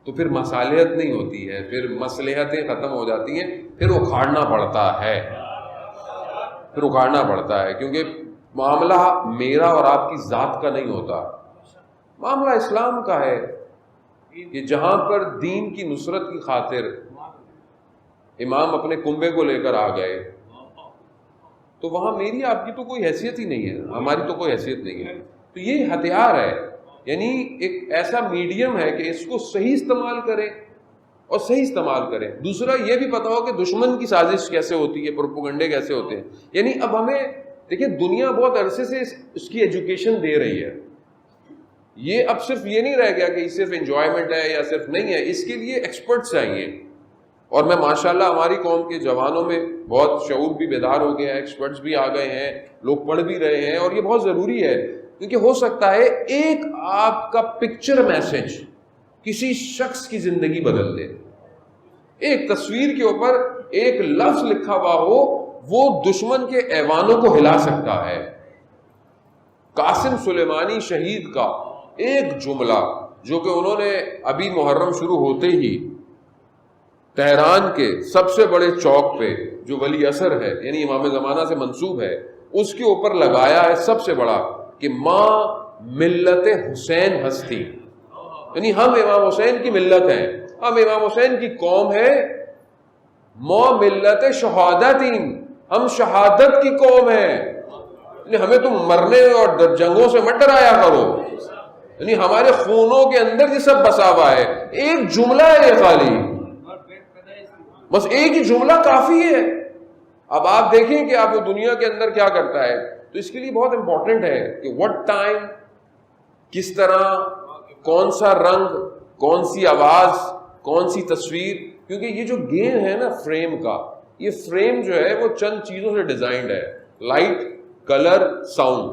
تو پھر مصالحت نہیں ہوتی ہے، پھر مصلحتیں ختم ہو جاتی ہیں، پھر اکھاڑنا پڑتا ہے. پھر اکھاڑنا پڑتا ہے، کیونکہ معاملہ میرا اور آپ کی ذات کا نہیں ہوتا، معاملہ اسلام کا ہے. کہ جہاں پر دین کی نصرت کی خاطر امام اپنے کنبے کو لے کر آ گئے تو وہاں میری آپ کی تو کوئی حیثیت ہی نہیں ہے، ہماری تو کوئی حیثیت نہیں ہے. تو یہ ہتھیار ہے، یعنی ایک ایسا میڈیم ہے کہ اس کو صحیح استعمال کریں اور صحیح استعمال کریں. دوسرا یہ بھی پتا ہو کہ دشمن کی سازش کیسے ہوتی ہے، پروپیگنڈے کیسے ہوتے ہیں. یعنی اب ہمیں دیکھیں دنیا بہت عرصے سے اس کی ایجوکیشن دے رہی ہے. یہ اب صرف یہ نہیں رہ گیا کہ صرف انجوائمنٹ ہے یا صرف نہیں ہے، اس کے لیے ایکسپرٹس چاہیے. اور میں ماشاءاللہ ہماری قوم کے جوانوں میں بہت شعور بھی بیدار ہو گیا ہے، ایکسپرٹس بھی آ گئے ہیں، لوگ پڑھ بھی رہے ہیں. اور یہ بہت ضروری ہے، کیونکہ ہو سکتا ہے ایک آپ کا پکچر میسج کسی شخص کی زندگی بدل دے. ایک تصویر کے اوپر ایک لفظ لکھا ہوا ہو، وہ دشمن کے ایوانوں کو ہلا سکتا ہے. قاسم سلیمانی شہید کا ایک جملہ جو کہ انہوں نے ابھی محرم شروع ہوتے ہی تہران کے سب سے بڑے چوک پہ جو ولی اثر ہے، یعنی امام زمانہ سے منسوب ہے، اس کے اوپر لگایا ہے سب سے بڑا کہ ماں ملت حسین ہستی، یعنی ہم امام حسین کی ملت ہیں، ہم امام حسین کی قوم ہے. ماں ملت شہادتین، ہم شہادت کی قوم ہیں، یعنی ہمیں تم مرنے اور جنگوں سے مت ڈرایا کرو، یعنی ہمارے خونوں کے اندر یہ سب بسا ہوا ہے. ایک جملہ ہے یہ، خالی بس ایک ہی جملہ کافی ہے. اب آپ دیکھیں کہ آپ وہ دنیا کے اندر کیا کرتا ہے. تو اس کے لیے بہت امپورٹنٹ ہے کہ وٹ ٹائم، کس طرح، کون سا رنگ، کون سی آواز، کون سی تصویر. کیونکہ یہ جو گیم ہے نا فریم کا، یہ فریم جو ہے وہ چند چیزوں سے ڈیزائنڈ ہے، لائٹ، کلر، ساؤنڈ.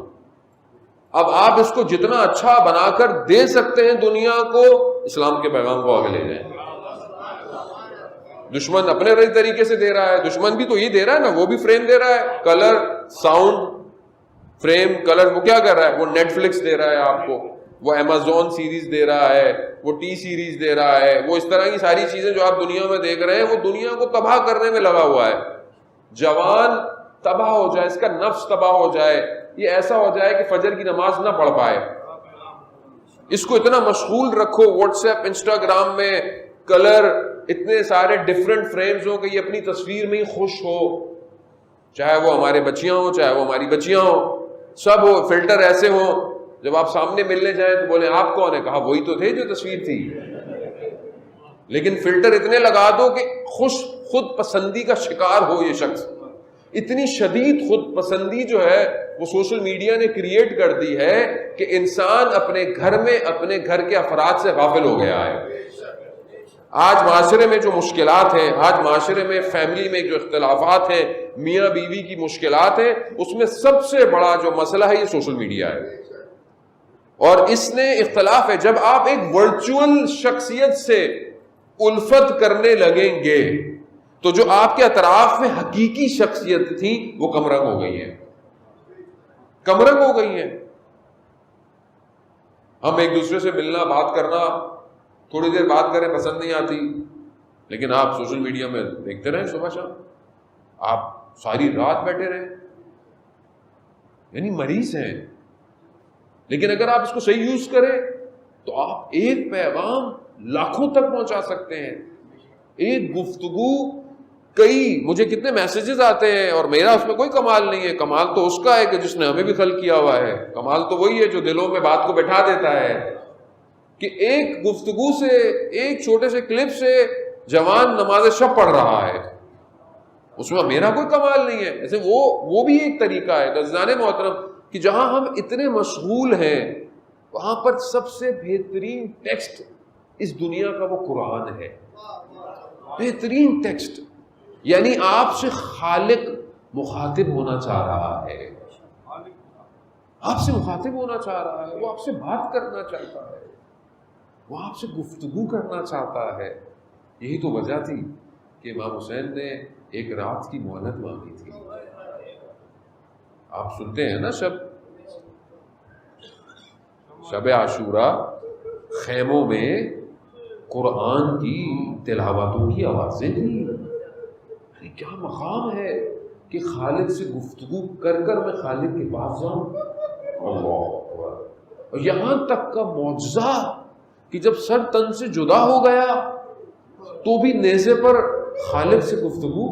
اب آپ اس کو جتنا اچھا بنا کر دے سکتے ہیں دنیا کو، اسلام کے پیغام کو آگے لے جائیں. دشمن اپنے طریقے سے دے رہا ہے، دشمن بھی تو یہ دے رہا ہے نا، وہ بھی فریم دے رہا ہے، کلر، ساؤنڈ، فریم، کلر. وہ کیا کر رہا ہے؟ وہ نیٹ فلکس دے رہا ہے آپ کو، وہ امیزون سیریز دے رہا ہے، وہ ٹی سیریز دے رہا ہے، وہ اس طرح کی ساری چیزیں جو آپ دنیا میں دیکھ رہے ہیں، وہ دنیا کو تباہ کرنے میں لگا ہوا ہے. جوان تباہ ہو جائے، اس کا نفس تباہ ہو جائے، یہ ایسا ہو جائے کہ فجر کی نماز نہ پڑھ پائے. اس کو اتنا مشغول رکھو واٹس ایپ، انسٹاگرام میں کلر، اتنے سارے ڈیفرنٹ فریمز ہوں کہ یہ اپنی تصویر میں ہی خوش ہو، چاہے وہ ہمارے بچیاں ہوں، چاہے وہ ہماری بچیاں ہوں، سب ہو، فلٹر ایسے ہوں جب آپ سامنے ملنے جائیں تو بولے آپ کون ہے؟ کہا وہی تو تھے جو تصویر تھی. لیکن فلٹر اتنے لگا دو کہ خود پسندی کا شکار ہو یہ شخص. اتنی شدید خود پسندی جو ہے وہ سوشل میڈیا نے کریٹ کر دی ہے کہ انسان اپنے گھر میں اپنے گھر کے افراد سے غافل ہو گیا ہے. آج معاشرے میں جو مشکلات ہیں، آج معاشرے میں فیملی میں جو اختلافات ہیں، میاں بیوی کی مشکلات ہیں، اس میں سب سے بڑا جو مسئلہ ہے یہ سوشل میڈیا ہے. اور اس نے اختلاف ہے. جب آپ ایک ورچوئل شخصیت سے الفت کرنے لگیں گے تو جو آپ کے اطراف میں حقیقی شخصیت تھی وہ کمرنگ ہو گئی ہے، کمرنگ ہو گئی ہے. ہم ایک دوسرے سے ملنا، بات کرنا، تھوڑی دیر بات کریں پسند نہیں آتی، لیکن آپ سوشل میڈیا میں دیکھتے رہیں صبح شام، آپ ساری رات بیٹھے رہیں، یعنی مریض ہیں. لیکن اگر آپ اس کو صحیح یوز کریں تو آپ ایک پیغام لاکھوں تک پہنچا سکتے ہیں. ایک گفتگو مجھے کتنے میسیجز آتے ہیں اور میرا اس میں کوئی کمال نہیں ہے. کمال تو اس کا ہے کہ جس نے ہمیں بھی خلق کیا ہوا ہے. کمال تو وہی ہے جو دلوں میں بات کو بٹھا دیتا ہے کہ ایک گفتگو سے، ایک چھوٹے سے کلپ سے جوان نماز شب پڑھ رہا ہے، اس میں میرا کوئی کمال نہیں ہے. ایسے وہ بھی ایک طریقہ ہے. عزیزان محترم کہ جہاں ہم اتنے مشغول ہیں وہاں پر سب سے بہترین ٹیکسٹ اس دنیا کا وہ قرآن ہے. بہترین ٹیکسٹ، یعنی آپ سے خالق مخاطب ہونا چاہ رہا ہے، آپ سے مخاطب ہونا چاہ رہا ہے، وہ آپ سے بات کرنا چاہتا ہے، وہ آپ سے گفتگو کرنا چاہتا ہے. یہی تو وجہ تھی کہ امام حسین نے ایک رات کی مہلت مانگی تھی. آپ سنتے ہیں نا شب عاشورہ خیموں میں قرآن کی تلاوتوں کی آوازیں تھیں. کیا مقام ہے کہ خالق سے گفتگو کر میں خالق کے پاس جاؤں. اللہ اکبر. اور یہاں تک کا معجزہ کہ جب سر تن سے جدا ہو گیا تو بھی نیزے پر خالق سے گفتگو.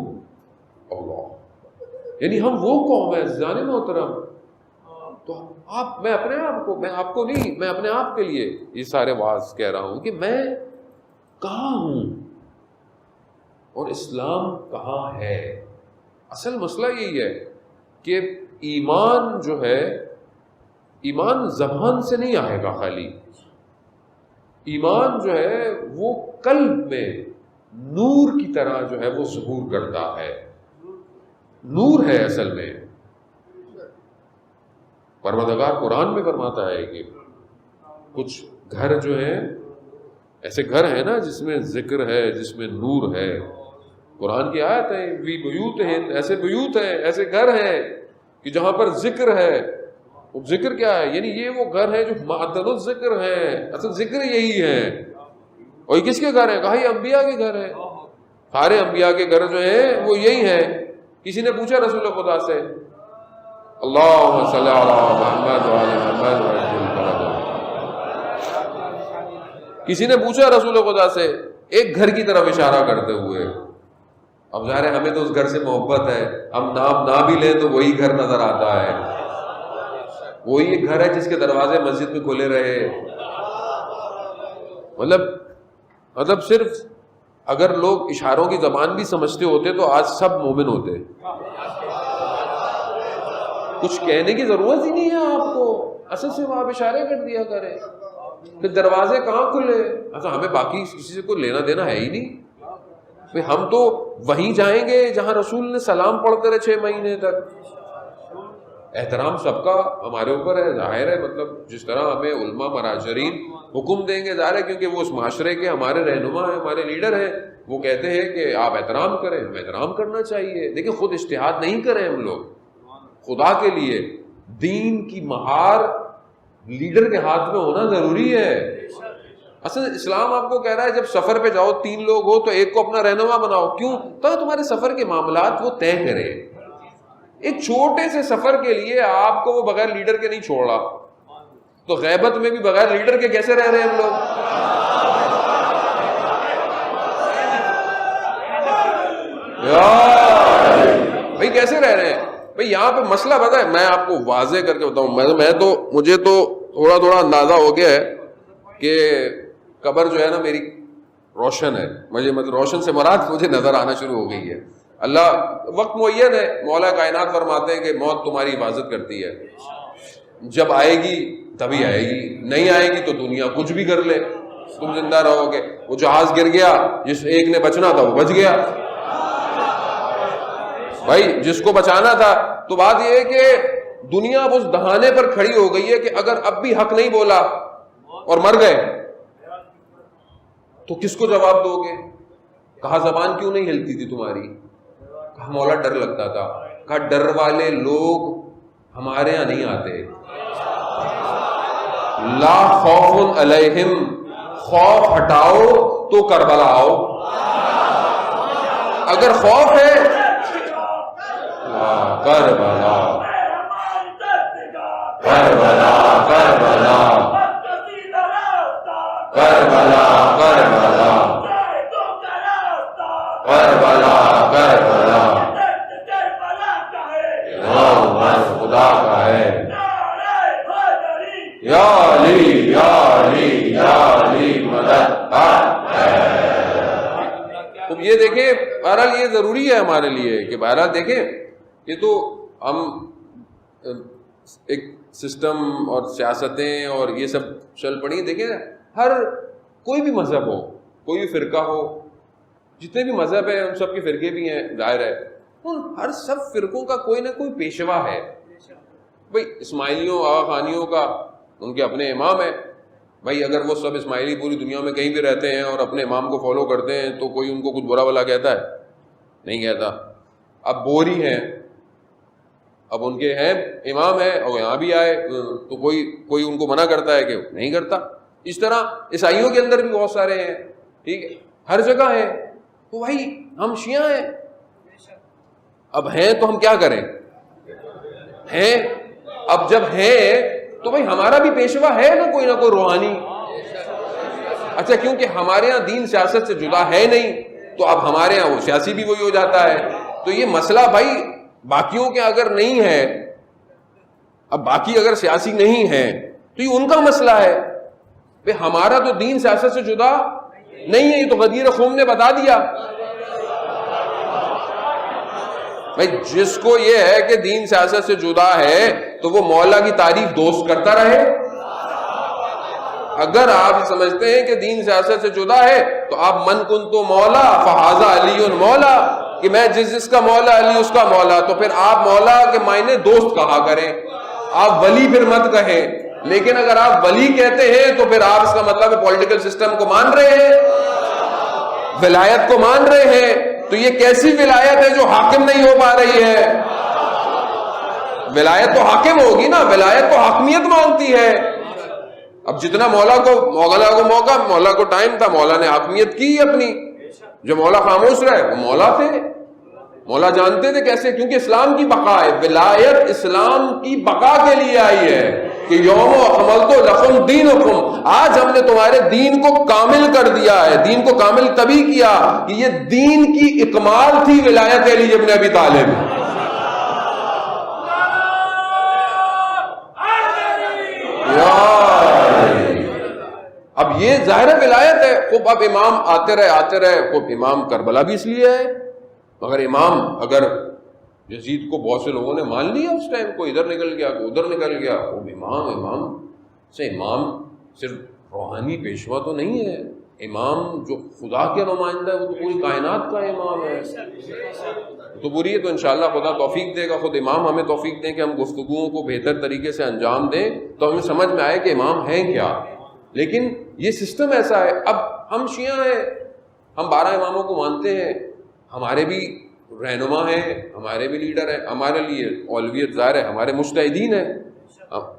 اللہ، یعنی ہم وہ قوم ہے عزیزان محترم. تو میں اپنے آپ کو، میں آپ کو نہیں، میں اپنے آپ کے لیے یہ سارے واعظ کہہ رہا ہوں کہ میں کہاں ہوں اور اسلام کہاں ہے. اصل مسئلہ یہی ہے کہ ایمان جو ہے، ایمان زبان سے نہیں آئے گا خالی. ایمان جو ہے وہ قلب میں نور کی طرح جو ہے وہ ظہور کرتا ہے. نور ہے اصل میں. پروردگار قرآن میں فرماتا ہے کہ کچھ گھر جو ہیں ایسے گھر ہیں نا جس میں ذکر ہے، جس میں نور ہے. قرآن کی آیت ہے وی بیوت ہیں، ایسے بیوت ہیں، ایسے گھر ہیں کہ جہاں پر ذکر ہے. وہ ذکر کیا ہے؟ یعنی یہ وہ گھر ہے جو معدن الذکر ہے. اصل ذکر یہی ہے. اور یہ کس کے گھر ہیں؟ کہا یہ انبیاء کے گھر ہیں. سارے انبیاء کے گھر جو ہیں وہ یہی ہیں. کسی نے پوچھا رسول خدا سے اللہم صلی علی محمد وعلی محمد وعجل فرد. کسی نے پوچھا رسول خدا سے ایک گھر کی طرف اشارہ کرتے ہوئے. اب ظاہر ہے ہمیں تو اس گھر سے محبت ہے، ہم نام نہ بھی لیں تو وہی گھر نظر آتا ہے. وہی ایک گھر ہے جس کے دروازے مسجد میں کھلے رہے. مطلب صرف اگر لوگ اشاروں کی زبان بھی سمجھتے ہوتے تو آج سب مومن ہوتے. کچھ کہنے کی ضرورت ہی نہیں ہے آپ کو، اصل سے وہ آپ اشارے کر دیا کریں. پھر دروازے کہاں کھلے؟ اچھا ہمیں باقی کسی سے کوئی لینا دینا ہے ہی نہیں. ہم تو وہیں جائیں گے جہاں رسول نے سلام پڑھتے رہے 6 مہینے تک. احترام سب کا ہمارے اوپر ہے، ظاہر ہے. مطلب جس طرح ہمیں علماء مراجعین حکم دیں گے، ظاہر ہے کیونکہ وہ اس معاشرے کے ہمارے رہنما ہیں، ہمارے لیڈر ہیں، وہ کہتے ہیں کہ آپ احترام کریں، ہمیں احترام کرنا چاہیے. لیکن خود اجتہاد نہیں کریں ہم لوگ. خدا کے لیے دین کی مہار لیڈر کے ہاتھ میں ہونا ضروری ہے. اصل اسلام آپ کو کہہ رہا ہے جب سفر پہ جاؤ 3 لوگ ہو تو ایک کو اپنا رہنما بناؤ. کیوں؟ تو تمہارے سفر کے معاملات وہ طے کرے. ایک چھوٹے سے سفر کے لیے آپ کو وہ بغیر لیڈر کے نہیں چھوڑ رہا. تو غیبت میں بھی بغیر لیڈر کے کیسے رہ رہے ہیں ہم لوگ؟ بھائی کیسے رہ رہے ہیں؟ بھئی یہاں پہ مسئلہ پتہ ہے، میں آپ کو واضح کر کے بتاؤں. مجھے تو تھوڑا تھوڑا اندازہ ہو گیا ہے کہ قبر جو ہے نا میری روشن ہے، مجھے مطلب روشن سے مراد مجھے نظر آنا شروع ہو گئی ہے. اللہ وقت معین ہے، مولا کائنات فرماتے ہیں کہ موت تمہاری حفاظت کرتی ہے، جب آئے گی تبھی آئے گی، نہیں آئے گی تو دنیا کچھ بھی کر لے تم زندہ رہو گے. وہ جہاز گر گیا، جس ایک نے بچنا تھا وہ بچ گیا بھائی، جس کو بچانا تھا. تو بات یہ ہے کہ دنیا اب اس دہانے پر کھڑی ہو گئی ہے کہ اگر اب بھی حق نہیں بولا اور مر گئے تو کس کو جواب دو گے؟ کہا زبان کیوں نہیں ہلتی تھی تمہاری؟ کہا مولا ڈر لگتا تھا. کہا ڈر والے لوگ ہمارے یہاں نہیں آتے. لا خوف علیہم، خوف ہٹاؤ تو کربلا آؤ. اگر خوف ہے کربلا کربلا کربلا کربلا کربلا کربلا کربلا خدا کا ہے. یا علی یا علی یا علی مدد. تو یہ دیکھیں بہرحال یہ ضروری ہے ہمارے لیے کہ بہرحال دیکھیں یہ تو ہم ایک سسٹم اور سیاستیں اور یہ سب چل پڑی. دیکھیں ہر کوئی بھی مذہب ہو، کوئی بھی فرقہ ہو، جتنے بھی مذہب ہیں ان سب کے فرقے بھی ہیں ظاہر ہے، ان ہر سب فرقوں کا کوئی نہ کوئی پیشوا ہے. بھائی اسماعیلیوں آغا خانیوں کا ان کے اپنے امام ہیں. بھائی اگر وہ سب اسماعیلی پوری دنیا میں کہیں بھی رہتے ہیں اور اپنے امام کو فالو کرتے ہیں تو کوئی ان کو کچھ برا بلا کہتا ہے؟ نہیں کہتا. اب بوری ہیں، اب ان کے ہیں امام ہیں اور یہاں بھی آئے تو کوئی ان کو منع کرتا ہے کہ نہیں کرتا. اس طرح عیسائیوں کے اندر بھی بہت سارے ہیں، ٹھیک ہے، ہر جگہ ہیں. تو بھائی ہم شیعہ ہیں، اب ہیں تو ہم کیا کریں؟ ہیں اب جب ہیں تو بھائی ہمارا بھی پیشوا ہے نا کوئی روحانی. اچھا کیونکہ ہمارے ہاں دین سیاست سے جدا ہے نہیں تو اب ہمارے ہاں وہ سیاسی بھی وہی ہو جاتا ہے. تو یہ مسئلہ بھائی باقیوں کے اگر نہیں ہے، اب باقی اگر سیاسی نہیں ہے تو یہ ان کا مسئلہ ہے. بھئی ہمارا تو دین سیاست سے جدا نہیں ہے، یہ تو غدیر خم نے بتا دیا. بھئی جس کو یہ ہے کہ دین سیاست سے جدا ہے تو وہ مولا کی تعریف دوست کرتا رہے. اگر آپ سمجھتے ہیں کہ دین سیاست سے جدا ہے تو آپ من کن تو مولا فہذا علی مولا، کہ میں جس کا مولا علی اس کا مولا، تو پھر آپ مولا کے معنی دوست کہا کریں، آپ ولی پھر مت کہیں. لیکن اگر آپ ولی کہتے ہیں تو پھر آپ اس کا مطلب پولیٹیکل سسٹم کو مان رہے ہیں، ولایت کو مان رہے ہیں. تو یہ کیسی ولایت ہے جو حاکم نہیں ہو پا رہی ہے؟ ولایت تو حاکم ہوگی نا، ولایت تو حاکمیت مانگتی ہے. اب جتنا مولا کو موقع، مولا کو ٹائم تھا، مولا نے حاکمیت کی اپنی. جو مولا خاموش رہے وہ مولا تھے، مولا جانتے تھے کیسے، کیونکہ اسلام کی بقا ہے. ولایت اسلام کی بقا کے لیے آئی ہے کہ یوم اکملت لکم دینکم، آج ہم نے تمہارے دین کو کامل کر دیا ہے. دین کو کامل تبھی کیا کہ یہ دین کی اکمال تھی ولایت علی ابن ابی طالب. اب یہ ظاہر ولایت ہے. خوب اب امام آتے رہے. خوب امام کربلا بھی اس لیے ہے، مگر امام اگر یزید کو بہت سے لوگوں نے مان لیا اس ٹائم، کوئی ادھر نکل گیا کوئی ادھر نکل گیا، وہ امام صرف روحانی پیشوا تو نہیں ہے. امام جو خدا کے نمائندہ ہے وہ تو پوری کائنات کا امام ہے. تو پوری ہے. تو انشاءاللہ خدا توفیق دے گا، خود امام ہمیں توفیق دیں کہ ہم گفتگوؤں کو بہتر طریقے سے انجام دیں تو ہمیں سمجھ میں آئے کہ امام ہیں کیا. لیکن یہ سسٹم ایسا ہے. اب ہم شیعہ ہیں، ہم 12 اماموں کو مانتے ہیں، ہمارے بھی رہنما ہیں، ہمارے بھی لیڈر ہیں. ہمارے لیے اولویت ظاہر ہے ہمارے مجتہدین ہیں،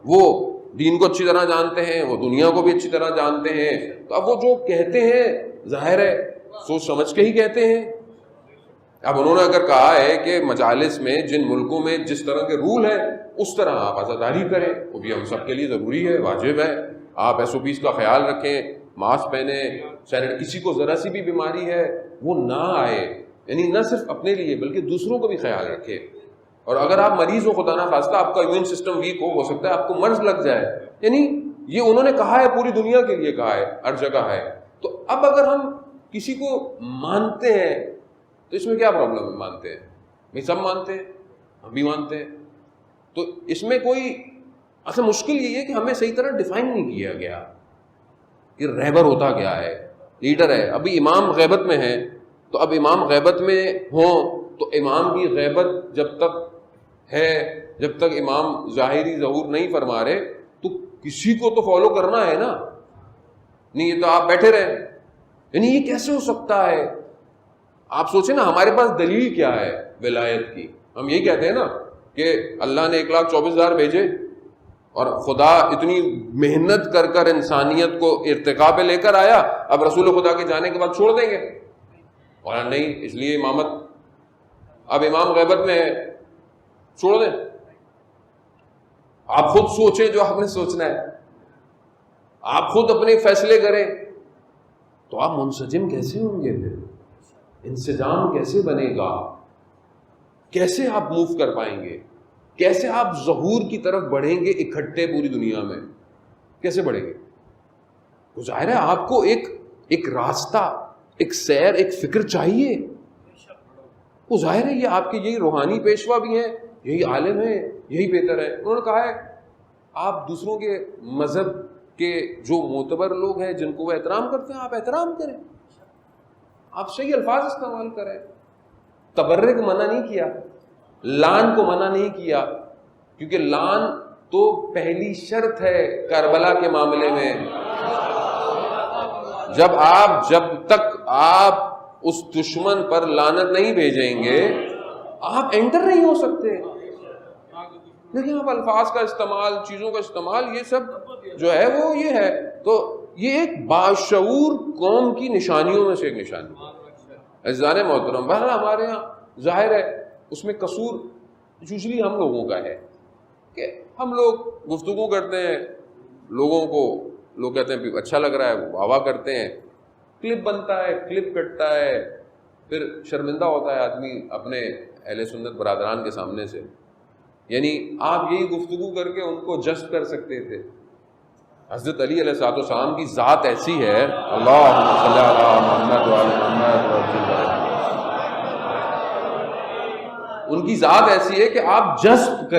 وہ دین کو اچھی طرح جانتے ہیں، وہ دنیا کو بھی اچھی طرح جانتے ہیں. تو اب وہ جو کہتے ہیں ظاہر ہے سوچ سمجھ کے ہی کہتے ہیں. اب انہوں نے اگر کہا ہے کہ مجالس میں جن ملکوں میں جس طرح کے رول ہیں اس طرح آپ عزاداری کریں، وہ بھی ہم سب کے لیے ضروری ہے، واجب ہے. آپ SOPs کا خیال رکھیں، ماسک پہنیں، کسی کو ذرا سی بھی بیماری ہے وہ نہ آئے، یعنی نہ صرف اپنے لیے بلکہ دوسروں کو بھی خیال رکھے. اور اگر آپ مریض ہو، خدا نہ خواستہ آپ کا امیون سسٹم ویک ہو سکتا ہے آپ کو مرض لگ جائے، یعنی یہ انہوں نے کہا ہے، پوری دنیا کے لیے کہا ہے، ہر جگہ ہے. تو اب اگر ہم کسی کو مانتے ہیں تو اس میں کیا پرابلم ہے؟ مانتے ہیں بھائی، سب مانتے ہیں، ہم بھی مانتے ہیں. تو اس میں کوئی اصل مشکل یہ ہے کہ ہمیں صحیح طرح ڈیفائن نہیں کیا گیا کہ رہبر ہوتا کیا ہے، لیڈر ہے. ابھی امام غیبت میں ہے، تو اب امام غیبت میں ہوں تو امام کی غیبت جب تک ہے، جب تک امام ظاہری ظہور نہیں فرما رہے تو کسی کو تو فالو کرنا ہے نا. نہیں یہ تو آپ بیٹھے رہے، یعنی یہ کیسے ہو سکتا ہے؟ آپ سوچیں نا، ہمارے پاس دلیل کیا ہے ولایت کی؟ ہم یہی کہتے ہیں نا کہ اللہ نے 1,24,000 بھیجے اور خدا اتنی محنت کر کر انسانیت کو ارتقاء پہ لے کر آیا، اب رسول خدا کے جانے کے بعد چھوڑ دیں گے؟ اور نہیں، اس لیے امامت اب امام غیبت میں ہے، چھوڑ دیں. آپ خود سوچیں جو آپ نے سوچنا ہے، آپ خود اپنے فیصلے کریں. تو آپ منسجم کیسے ہوں گے؟ پھر انسجام کیسے بنے گا؟ کیسے آپ موو کر پائیں گے؟ کیسے آپ ظہور کی طرف بڑھیں گے اکٹھے پوری دنیا میں؟ کیسے بڑھیں گے؟ تو ظاہر ہے آپ کو ایک راستہ، ایک سیر، ایک فکر چاہیے. وہ ظاہر ہے یہ آپ کے یہی روحانی پیشوا بھی ہیں، یہی عالم ہیں، یہی بہتر ہے. انہوں نے کہا ہے آپ دوسروں کے مذہب کے جو معتبر لوگ ہیں جن کو وہ احترام کرتے ہیں، آپ احترام کریں، آپ صحیح الفاظ استعمال کریں. تبرک منع نہیں کیا، لعن کو منع نہیں کیا، کیونکہ لعن تو پہلی شرط ہے کربلا کے معاملے میں. جب تک آپ اس دشمن پر لعنت نہیں بھیجیں گے آپ انٹر نہیں ہو سکتے. لیکن آپ الفاظ کا استعمال، چیزوں کا استعمال، یہ سب جو ہے وہ یہ ہے. تو یہ ایک باشعور قوم کی نشانیوں میں سے ایک نشانی ہے. عزیزان محترم، بہرحال ہمارے ہاں ظاہر ہے اس میں قصور یوزلی ہم لوگوں کا ہے کہ ہم لوگ گفتگو کرتے ہیں، لوگوں کو لوگ کہتے ہیں اچھا لگ رہا ہے، وہ واہ واہ کرتے ہیں، کلپ بنتا ہے، کلپ کٹتا ہے، پھر شرمندہ ہوتا ہے آدمی اپنے اہل سنت برادران کے سامنے سے. یعنی آپ یہی گفتگو کر کے ان کو جذب کر سکتے تھے. حضرت علی علیہ الصلوۃ والسلام کی ذات ایسی ہے، اللہم صلی علی محمد وعلی محمد، ان کی ذات ایسی ہے کہ آپ جذب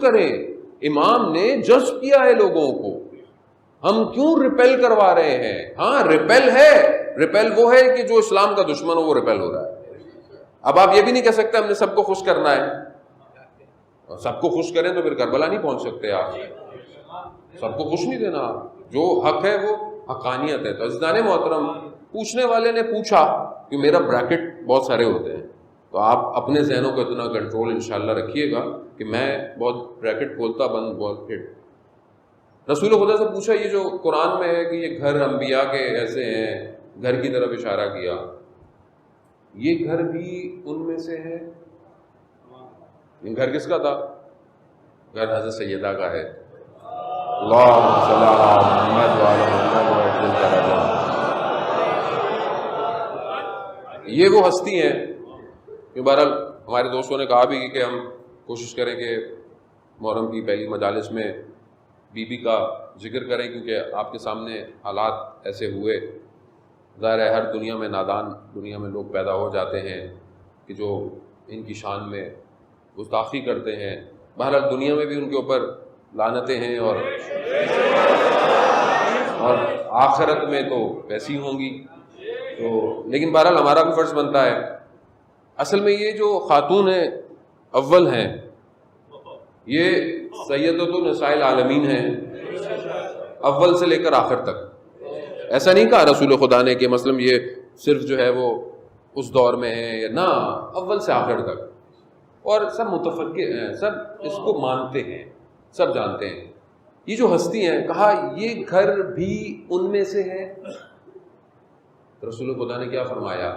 کریں. امام نے جذب کیا ہے لوگوں کو. ہم کیوں ریپیل کروا رہے ہیں؟ ہاں ریپیل ہے، ریپیل وہ ہے کہ جو اسلام کا دشمن ہو وہ ریپیل ہو رہا ہے. اب آپ یہ بھی نہیں کہہ سکتے ہم نے سب کو خوش کرنا ہے. سب کو خوش کریں تو پھر کربلا نہیں پہنچ سکتے. آپ سب کو خوش نہیں دینا، جو حق ہے وہ حقانیت ہے. تو عزیزان محترم، پوچھنے والے نے پوچھا کہ میرا بریکٹ بہت سارے ہوتے ہیں، تو آپ اپنے ذہنوں کو اتنا کنٹرول انشاءاللہ رکھیے گا کہ میں بہت بریکٹ کھولتا بند بہت ہٹ. رسول خدا سے پوچھا یہ جو قرآن میں ہے کہ یہ گھر انبیاء کے ایسے ہیں، گھر کی طرف اشارہ کیا، یہ گھر بھی ان میں سے ہے؟ گھر کس کا تھا؟ گھر حضرت سیدہ کا ہے. اللہم صلی علی محمد وعلی محمد. یہ وہ ہستی ہیں کہ بہرحال ہمارے دوستوں نے کہا بھی کہ ہم کوشش کریں کہ محرم کی پہلی مجالس میں بی بی کا ذکر کریں، کیونکہ آپ کے سامنے حالات ایسے ہوئے. ظاہر ہے ہر دنیا میں نادان دنیا میں لوگ پیدا ہو جاتے ہیں کہ جو ان کی شان میں گستاخی کرتے ہیں. بہرحال دنیا میں بھی ان کے اوپر لعنتیں ہیں اور آخرت میں تو ویسی ہوں گی. تو لیکن بہرحال ہمارا بھی فرض بنتا ہے. اصل میں یہ جو خاتون ہیں اول ہیں، یہ سیدۃ النساء العالمین ہیں، اول سے لے کر آخر تک. ایسا نہیں کہا رسول خدا نے کہ مثلا یہ صرف جو ہے وہ اس دور میں ہے یا نہ، اول سے آخر تک. اور سب متفق ہیں، سب اس کو مانتے ہیں، سب جانتے ہیں. یہ جو ہستی ہیں، کہا یہ گھر بھی ان میں سے ہے. رسول خدا نے کیا فرمایا؟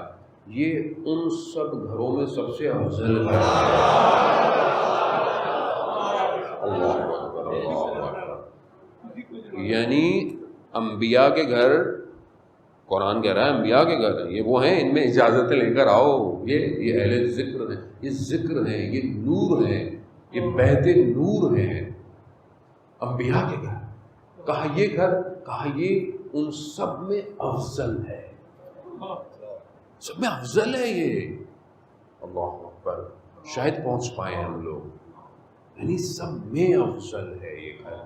یہ ان سب گھروں میں سب سے افضل ہے. یعنی انبیاء کے گھر، قرآن کہہ رہا ہے انبیاء کے گھر ہیں، یہ وہ ہیں ان میں اجازتیں لے کر آؤ. یہ اہل ذکر ہیں، یہ ذکر ہیں، یہ نور ہیں، یہ بہتے نور ہیں. انبیاء کے گھر. کہا یہ گھر، کہا یہ ان سب میں افضل ہے، سب میں افضل ہے یہ. اللہ اکبر. شاید پہنچ پائے ہم لوگ، یعنی سب میں افضل ہے یہ گھر.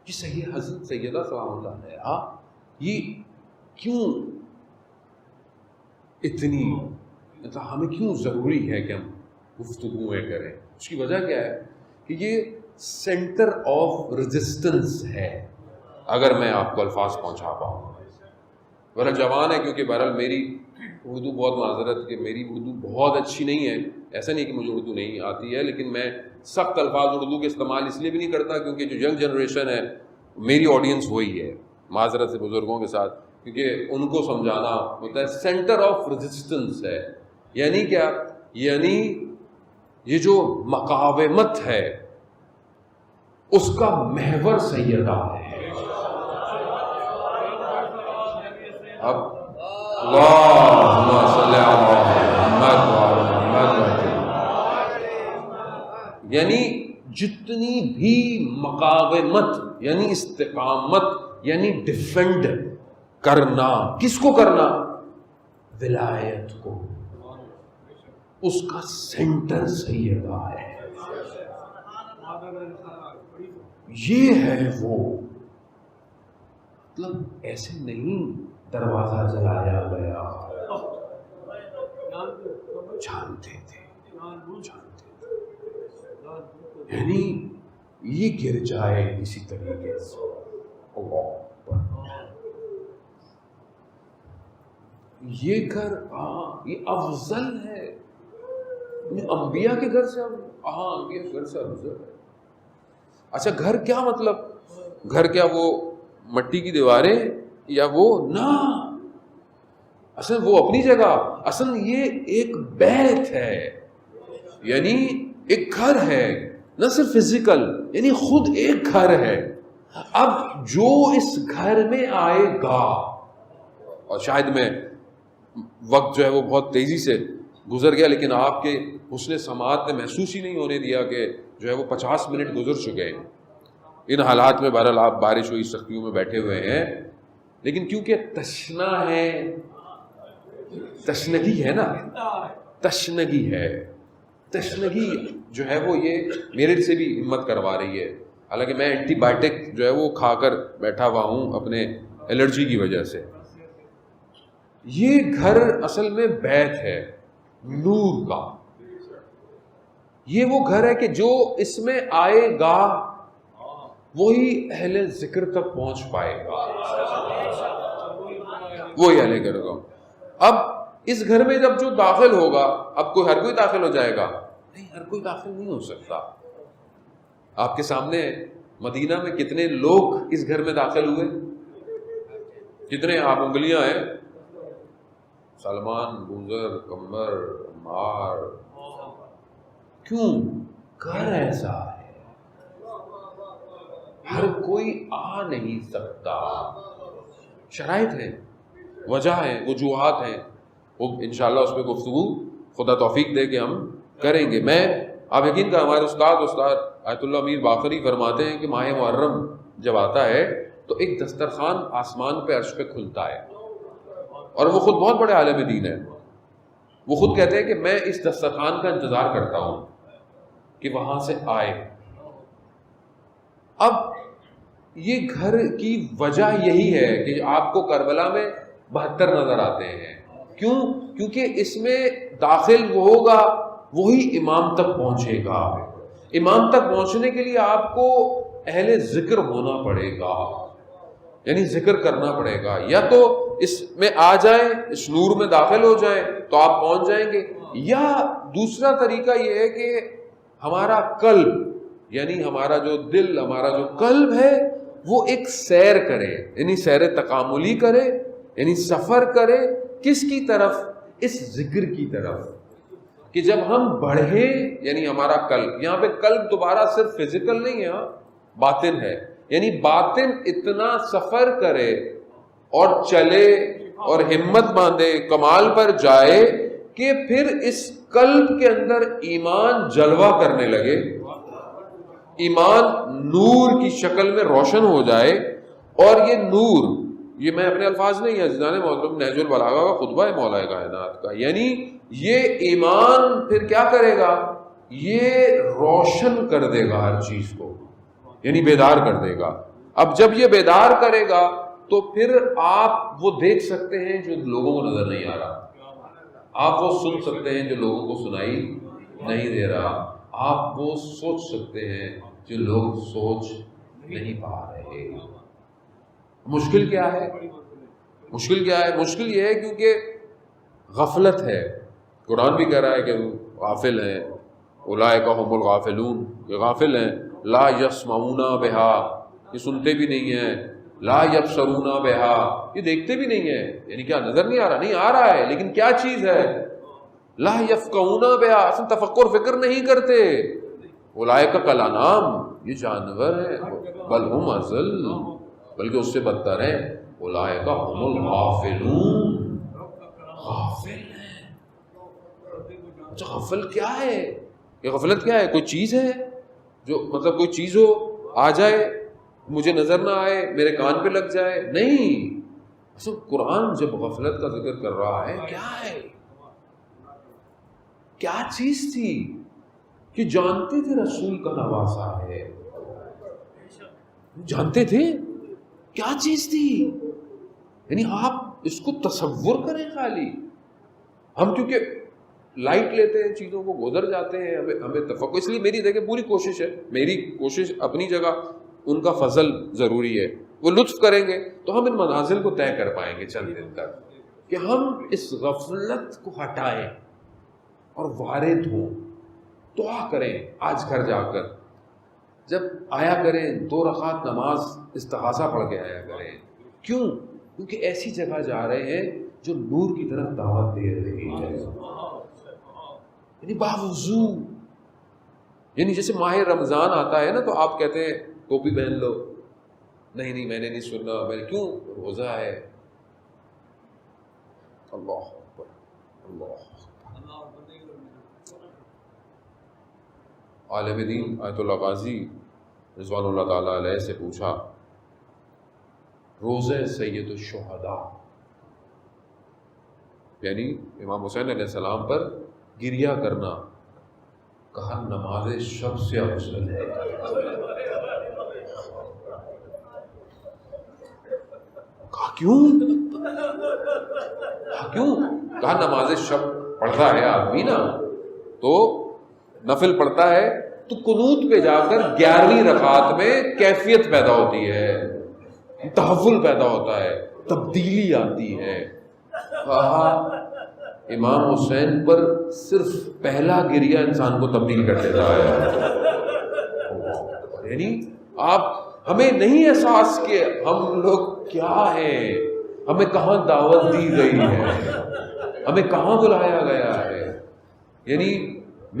یہ صحیح حضرت سیدہ سلام اللہ علیہا یہ کیوں اتنی، مطلب ہمیں کیوں ضروری ہے کہ ہم گفتگویں کریں؟ اس کی وجہ کیا ہے کہ یہ سینٹر آف ریزسٹنس ہے، اگر میں آپ کو الفاظ پہنچا پاؤں. بہرحال جوان ہے، کیونکہ بہرحال میری اردو بہت معذرت کہ میری اردو بہت اچھی نہیں ہے، ایسا نہیں کہ مجھے اردو نہیں آتی ہے، لیکن میں سخت الفاظ اردو کے استعمال اس لیے بھی نہیں کرتا کیونکہ جو ینگ جنریشن ہے میری آڈینس وہی ہے، معذرت سے بزرگوں کے ساتھ، کیونکہ ان کو سمجھانا ہوتا ہے. سینٹر آف ریزسٹنس ہے، یعنی کیا؟ یعنی یہ جو مقاومت ہے اس کا محور سیدہ ہے. اب اللہم صلی علی محمد، یعنی جتنی بھی مقاومت یعنی استقامت یعنی ڈیفینڈ کرنا، کس کو کرنا؟ ولایت کو، اس کا سینٹر سیدہ ہے. یہ ہے وہ، مطلب ایسے نہیں دروازہ جلایا گیا، جانتے تھے یعنی یہ گر جائے اسی طریقے سے. یہ گھر یہ افضل ہے، انبیاء کے گھر سے انبیاء کے گھر سے افضل ہے. اچھا گھر کیا مطلب؟ گھر کیا وہ مٹی کی دیواریں یا وہ؟ نہ، اصل وہ اپنی جگہ، اصل یہ ایک بیت ہے، یعنی ایک گھر ہے، نہ صرف فزیکل، یعنی خود ایک گھر ہے. اب جو اس گھر میں آئے گا، اور شاید میں وقت جو ہے وہ بہت تیزی سے گزر گیا، لیکن آپ کے حسن سماعت نے محسوس ہی نہیں ہونے دیا کہ جو ہے وہ 50 منٹ گزر چکے ہیں. ان حالات میں بہرحال آپ بارش ہوئی سختیوں میں بیٹھے ہوئے ہیں، لیکن کیونکہ تشنا ہے، تشنگی ہے نا، تشنگی ہے، تشنگی جو ہے وہ یہ میرے سے بھی ہمت کروا رہی ہے. حالانکہ میں اینٹی بائیوٹک جو ہے وہ کھا کر بیٹھا ہوا ہوں اپنے الرجی کی وجہ سے. یہ گھر اصل میں بیت ہے نور کا. یہ وہ گھر ہے کہ جو اس میں آئے گا وہی اہل ذکر تک پہنچ پائے گا، وہی اہل ذکر کا. اب اس گھر میں جب جو داخل ہوگا، اب ہر کوئی داخل ہو جائے گا؟ نہیں، ہر کوئی داخل نہیں ہو سکتا. آپ کے سامنے مدینہ میں کتنے لوگ اس گھر میں داخل ہوئے؟ کتنے؟ آپ انگلیاں ہیں، سلمان، بوزر، کمبر، عمار. کیوں؟ گھر ایسا ہے، ہر کوئی آ نہیں سکتا. شرائط ہیں، وجہ ہیں، وجوہات ہیں، وہ انشاءاللہ اس پہ گفتگو خدا توفیق دے کہ ہم کریں گے. آپ یقین کا ہمارے استاد آیت اللہ امیر باقری فرماتے ہیں کہ ماہ محرم جب آتا ہے تو ایک دسترخوان آسمان پہ عرش پہ کھلتا ہے، اور وہ خود بہت بڑے عالم دین ہے. وہ خود کہتے ہیں کہ میں اس دسترخوان کا انتظار کرتا ہوں کہ وہاں سے آئے. اب یہ گھر کی وجہ یہی ہے کہ آپ کو کربلا میں 72 نظر آتے ہیں. کیوں؟ کیونکہ اس میں داخل وہ ہوگا وہی امام تک پہنچے گا. امام تک پہنچنے کے لیے آپ کو اہل ذکر ہونا پڑے گا، یعنی ذکر کرنا پڑے گا. یا تو اس میں آ جائیں، اس نور میں داخل ہو جائیں تو آپ پہنچ جائیں گے، یا دوسرا طریقہ یہ ہے کہ ہمارا قلب، یعنی ہمارا جو دل، ہمارا جو قلب ہے وہ ایک سیر کرے، یعنی سیر تکاملی کرے، یعنی سفر کرے. کس کی طرف؟ اس ذکر کی طرف. کہ جب ہم بڑھے، یعنی ہمارا قلب، یہاں پہ قلب دوبارہ صرف فزیکل نہیں ہے، باطن ہے، یعنی باطن اتنا سفر کرے اور چلے اور ہمت باندھے، کمال پر جائے کہ پھر اس قلب کے اندر ایمان جلوہ کرنے لگے. ایمان نور کی شکل میں روشن ہو جائے، اور یہ نور، یہ میں اپنے الفاظ نہیں ہے، جنان محترم نہج البلاغہ کا خطبہ ہے مولا کائنات کا، یعنی یہ ایمان پھر کیا کرے گا، یہ روشن کر دے گا ہر چیز کو، یعنی بیدار کر دے گا۔ اب جب یہ بیدار کرے گا تو پھر آپ وہ دیکھ سکتے ہیں جو لوگوں کو نظر نہیں آ رہا، آپ وہ سن سکتے ہیں جو لوگوں کو سنائی نہیں دے رہا، آپ وہ سوچ سکتے ہیں جو لوگ سوچ نہیں پا رہے۔ مشکل کیا ہے؟ مشکل کیا ہے؟ مشکل یہ ہے کیونکہ غفلت ہے۔ قرآن بھی کہہ رہا ہے کہ غافل ہیں، اولئک هم الغافلون، یہ غافل ہیں، لا یسمعون بہا، یہ سنتے بھی نہیں ہیں، لا یبصرون بہا، یہ دیکھتے بھی نہیں ہیں، یعنی کیا نظر نہیں آ رہا؟ نہیں آ رہا ہے، لیکن کیا چیز ہے؟ لا یفقہون بہا، اصل تفکر فکر نہیں کرتے۔ اولئک کالانعام، یہ جانور ہیں، بل ہم اضل، بلکہ اس سے بدتر ہیں، اولئک هم الغافلون، غافل ہیں۔ اچھا غفل کیا ہے؟ یہ غفلت کیا ہے؟ کوئی چیز ہے جو مطلب کوئی چیز ہو، آ جائے، مجھے نظر نہ آئے، میرے کان پہ لگ جائے؟ نہیں، اصل قرآن جب غفلت کا ذکر کر رہا ہے، کیا ہے، کیا چیز تھی کہ جانتے تھے رسول کا نواسا ہے، جانتے تھے کیا چیز تھی؟ یعنی آپ اس کو تصور کریں، خالی ہم کیونکہ لائٹ لیتے ہیں چیزوں کو، گزر جاتے ہیں، ہمیں تفکر، اس لیے میری دیکھیں پوری کوشش ہے، میری کوشش اپنی جگہ، ان کا فضل ضروری ہے، وہ لطف کریں گے تو ہم ان منازل کو طے کر پائیں گے چند دن تک، کہ ہم اس غفلت کو ہٹائیں اور وارد ہوں۔ دعا کریں آج گھر جا کر، جب آیا کریں 2 رکعت نماز استغاثہ پڑھ کے آیا کریں۔ کیوں؟ کیونکہ ایسی جگہ جا رہے ہیں جو نور کی طرف دعوت دے رہی ہے، یعنی باوضو، یعنی جیسے ماہ رمضان آتا ہے نا تو آپ کہتے ہیں ٹوپی پہن لو، نہیں نہیں میں نے نہیں سننا، میں نے کیوں، روزہ ہے۔ اللہ اکبر، اللہ عالم دین آیت اللہ غازی رضوان اللہ تعالیٰ علیہ سے پوچھا، روزہ سید الشہداء، یعنی امام حسین علیہ السلام پر گریہ کرنا، کہا نماز شب سے افضل ہے۔ کہا کیوں؟ کیوں؟ کہا نماز شب پڑھتا ہے آدمی نا، تو نفل پڑھتا ہے تو قنوت پہ جا کر 11ویں رکعت میں کیفیت پیدا ہوتی ہے، تحول پیدا ہوتا ہے، تبدیلی آتی ہے۔ کہا امام حسین پر صرف پہلا گریہ انسان کو تبدیل کر دیتا ہے۔ یعنی آپ ہمیں نہیں احساس کہ ہم لوگ کیا ہیں، ہمیں کہاں دعوت دی گئی ہے، ہمیں کہاں بلایا گیا ہے۔ یعنی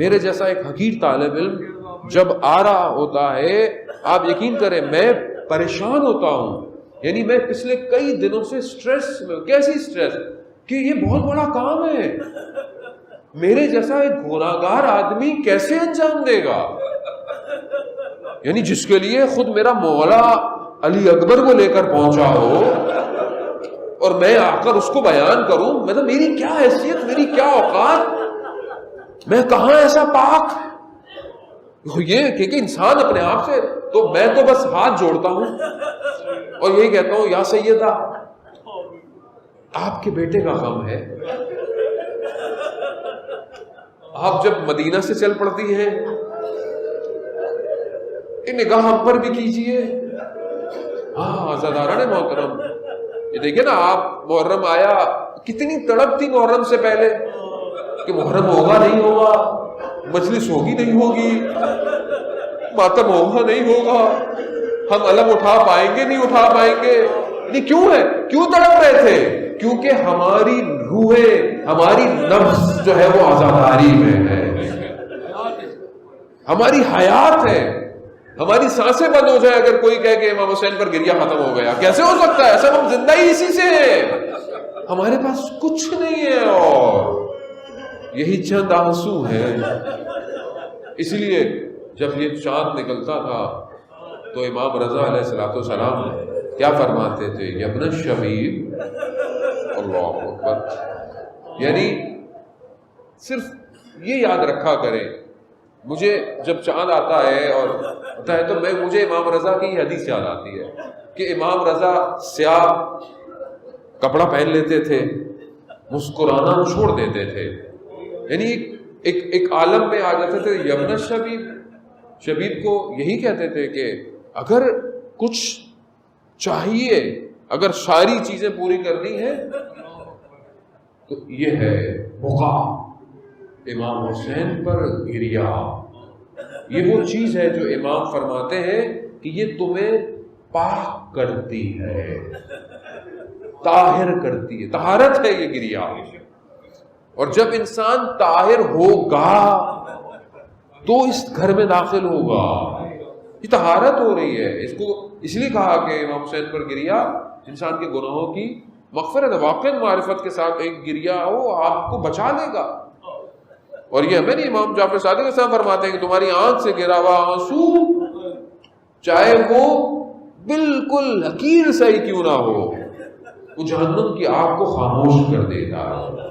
میرے جیسا ایک حقیر طالب علم جب آ رہا ہوتا ہے، آپ یقین کریں میں پریشان ہوتا ہوں، یعنی میں پچھلے کئی دنوں سے سٹریس میں، کیسی سٹریس کہ یہ بہت بڑا کام ہے، میرے جیسا ایک گناہگار آدمی کیسے انجام دے گا، یعنی جس کے لیے خود میرا مولا علی اکبر کو لے کر پہنچا ہو اور میں آ کر اس کو بیان کروں، مطلب میری کیا حیثیت، میری کیا اوقات، میں کہاں ایسا پاک، یہ کہ انسان اپنے آپ سے، تو میں تو بس ہاتھ جوڑتا ہوں اور یہی کہتا ہوں یا سیدہ آپ کے بیٹے کا غم ہے، آپ جب مدینہ سے چل پڑتی ہیں، نگاہ ہم پر بھی کیجئے۔ ہاں عزاداران محترم، یہ دیکھیں نا، آپ محرم آیا، کتنی تڑپ تھی محرم سے پہلے کہ محرم ہوگا نہیں ہوگا، مجلس ہوگی نہیں ہوگی، ماتم ہوگا نہیں ہوگا، ہم علم اٹھا پائیں گے نہیں اٹھا پائیں گے۔ نہیں کیوں ہے، کیوں تڑپ رہے تھے؟ کیونکہ ہماری روحیں، ہماری نفس جو ہے وہ عزاداری میں ہے، ہماری حیات ہے، ہماری سانسیں بند ہو جائے اگر کوئی کہے کہ امام حسین پر گریہ ختم ہو گیا، کیسے ہو سکتا ہے؟ سب ہم زندہ ہی اسی سے ہیں، ہمارے پاس کچھ نہیں ہے اور یہی چند آنسو ہیں۔ اس لیے جب یہ چاند نکلتا تھا تو امام رضا علیہ السلام کیا فرماتے تھے؟ ابن الشبیب، اللہ اکبر. یعنی صرف یہ یاد رکھا کریں، مجھے جب چاند آتا ہے اور ہوتا ہے تو مجھے امام رضا کی حدیث یاد آتی ہے کہ امام رضا سیاہ کپڑا پہن لیتے تھے، مسکرانا چھوڑ دیتے تھے، یعنی ایک عالم میں آ جاتے تھے. یمن شبیب، شبیب کو یہی کہتے تھے کہ اگر کچھ چاہیے، اگر ساری چیزیں پوری کرنی ہے تو یہ ہے بقا، امام حسین پر گریا. یہ وہ چیز ہے جو امام فرماتے ہیں کہ یہ تمہیں پاک کرتی ہے، طاہر کرتی ہے، طہارت ہے یہ گریا. اور جب انسان طاہر ہوگا تو اس گھر میں داخل ہوگا، یہ طہارت ہو رہی ہے. اس کو اس لیے کہا کہ امام حسین پر گریا انسان کے گناہوں کی مغفرت ہے. واقعی معرفت کے ساتھ ایک گریا وہ آپ کو بچا لے گا. اور یہ ہمیں نہیں، امام جعفر صادق کے ساتھ فرماتے ہیں کہ تمہاری آنکھ سے گرا ہوا آنسو چاہے وہ بالکل حقیر سا ہی کیوں نہ ہو، وہ جہنم کی آگ کو خاموش کر دیتا ہے.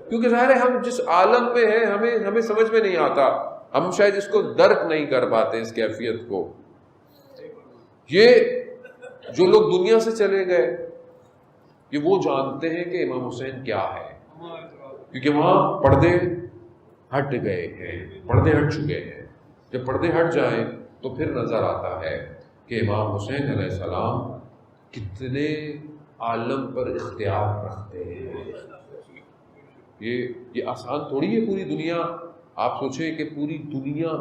کیونکہ ظاہر ہے ہم جس عالم میں ہیں ہمیں سمجھ میں نہیں آتا، ہم شاید اس کو درک نہیں کر پاتے اس کیفیت کو. یہ جو لوگ دنیا سے چلے گئے یہ وہ جانتے ہیں کہ امام حسین کیا ہے، کیونکہ وہاں پردے ہٹ گئے ہیں، پردے ہٹ چکے ہیں. جب پردے ہٹ جائیں تو پھر نظر آتا ہے کہ امام حسین علیہ السلام کتنے عالم پر اختیار رکھتے ہیں. یہ آسان تھوڑی ہے. پوری دنیا، آپ سوچیں کہ پوری دنیا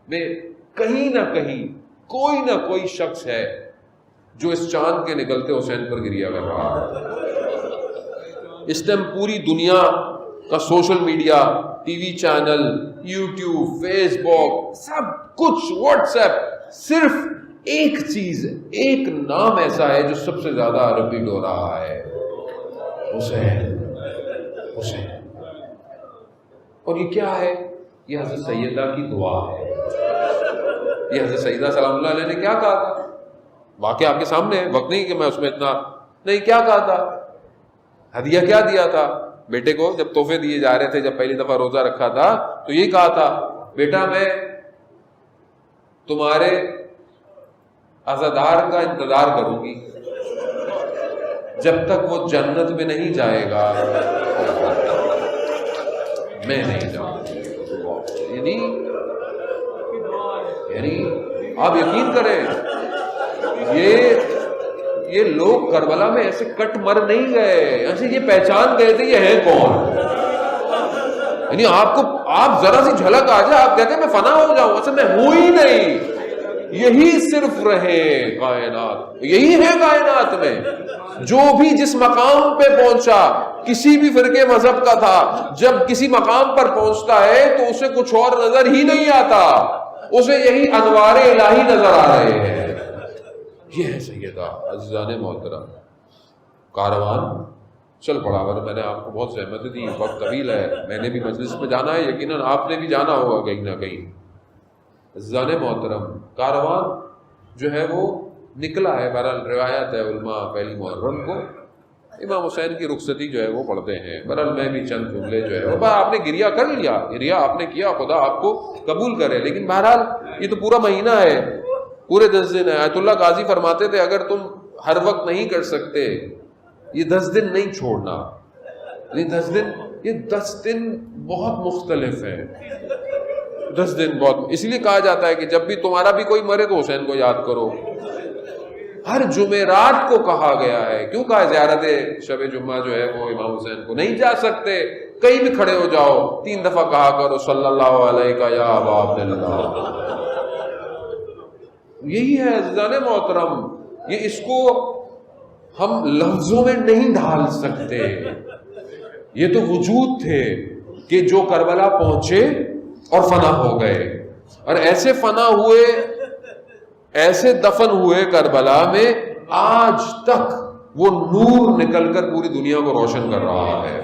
میں کہیں نہ کہیں کوئی نہ کوئی شخص ہے جو اس چاند کے نکلتے حسین پر گریا کر رہا ہے. اس ٹائم پوری دنیا کا social media, T V channel, YouTube, Facebook, سب کچھ، واٹس ایپ، صرف ایک چیز، ایک نام ایسا ہے جو سب سے زیادہ ریپیٹ ہو رہا ہے، حسین. اور یہ کیا ہے؟ یہ حضرت سیدہ کی دعا ہے. یہ حضرت سیدہ سلام اللہ علیہ نے کیا کہا تھا؟ واقعہ آپ کے سامنے ہے، وقت نہیں کہ میں اس میں اتنا نہیں. کیا کہا تھا؟ ہدیہ کیا دیا تھا بیٹے کو جب تحفے دیے جا رہے تھے؟ جب پہلی دفعہ روزہ رکھا تھا تو یہ کہا تھا، بیٹا میں تمہارے عزادار کا انتظار کروں گی جب تک وہ جنت میں نہیں جائے گا میں نہیں جاؤں. یعنی آپ یقین کریں یہ لوگ کربلا میں ایسے کٹ مر نہیں گئے، ایسے یہ پہچان گئے تھے یہ ہے کون. یعنی آپ ذرا سی جھلک آ جائے آپ کہتے ہیں میں فنا ہو جاؤں، اصل میں ہوں ہی نہیں. یہی صرف رہے کائنات، یہی ہے کائنات میں. جو بھی جس مقام پہ پہنچا، کسی بھی فرقے مذہب کا تھا، جب کسی مقام پر پہنچتا ہے تو اسے کچھ اور نظر ہی نہیں آتا، اسے یہی انوار الہی نظر آ رہے ہیں. یہ ہے سیدہ. عزیزان محترم، کاروان چل پڑا. میں نے آپ کو بہت زحمت دی، وقت طویل ہے، میں نے بھی مجلس میں جانا ہے، یقیناً آپ نے بھی جانا ہوگا کہیں نہ کہیں. عزیزان محترم، کاروان جو ہے وہ نکلا ہے. بہرحال روایت ہے علماء پہلی محرم کو امام حسین کی رخصتی جو ہے وہ پڑھتے ہیں. بہرحال میں بھی چند جملے جو ہے وہ آپ نے گریا کر لیا، گریا آپ نے کیا، خدا آپ کو قبول کرے. لیکن بہرحال یہ تو پورا مہینہ ہے، پورے 10 دن ہے. آیت اللہ غازی فرماتے تھے اگر تم ہر وقت نہیں کر سکتے یہ 10 دن نہیں چھوڑنا. یہ 10 دن بہت مختلف ہیں. 10 دن بہت، اس لیے کہا جاتا ہے کہ جب بھی تمہارا بھی کوئی مرے تو حسین کو یاد کرو. ہر جمعرات کو کہا گیا ہے. کیوں کہا ہے؟ زیارت شب جمعہ جو ہے وہ امام حسین کو نہیں جا سکتے، کہیں بھی کھڑے ہو جاؤ 3 دفعہ کہا کرو صلی اللہ علیہ یا ابا عبداللہ. یہی ہے عزیزان محترم. یہ اس کو ہم لفظوں میں نہیں ڈھال سکتے. یہ تو وجود تھے کہ جو کربلا پہنچے اور فنا ہو گئے، اور ایسے فنا ہوئے، ایسے دفن ہوئے کربلا میں، آج تک وہ نور نکل کر پوری دنیا کو روشن کر رہا ہے.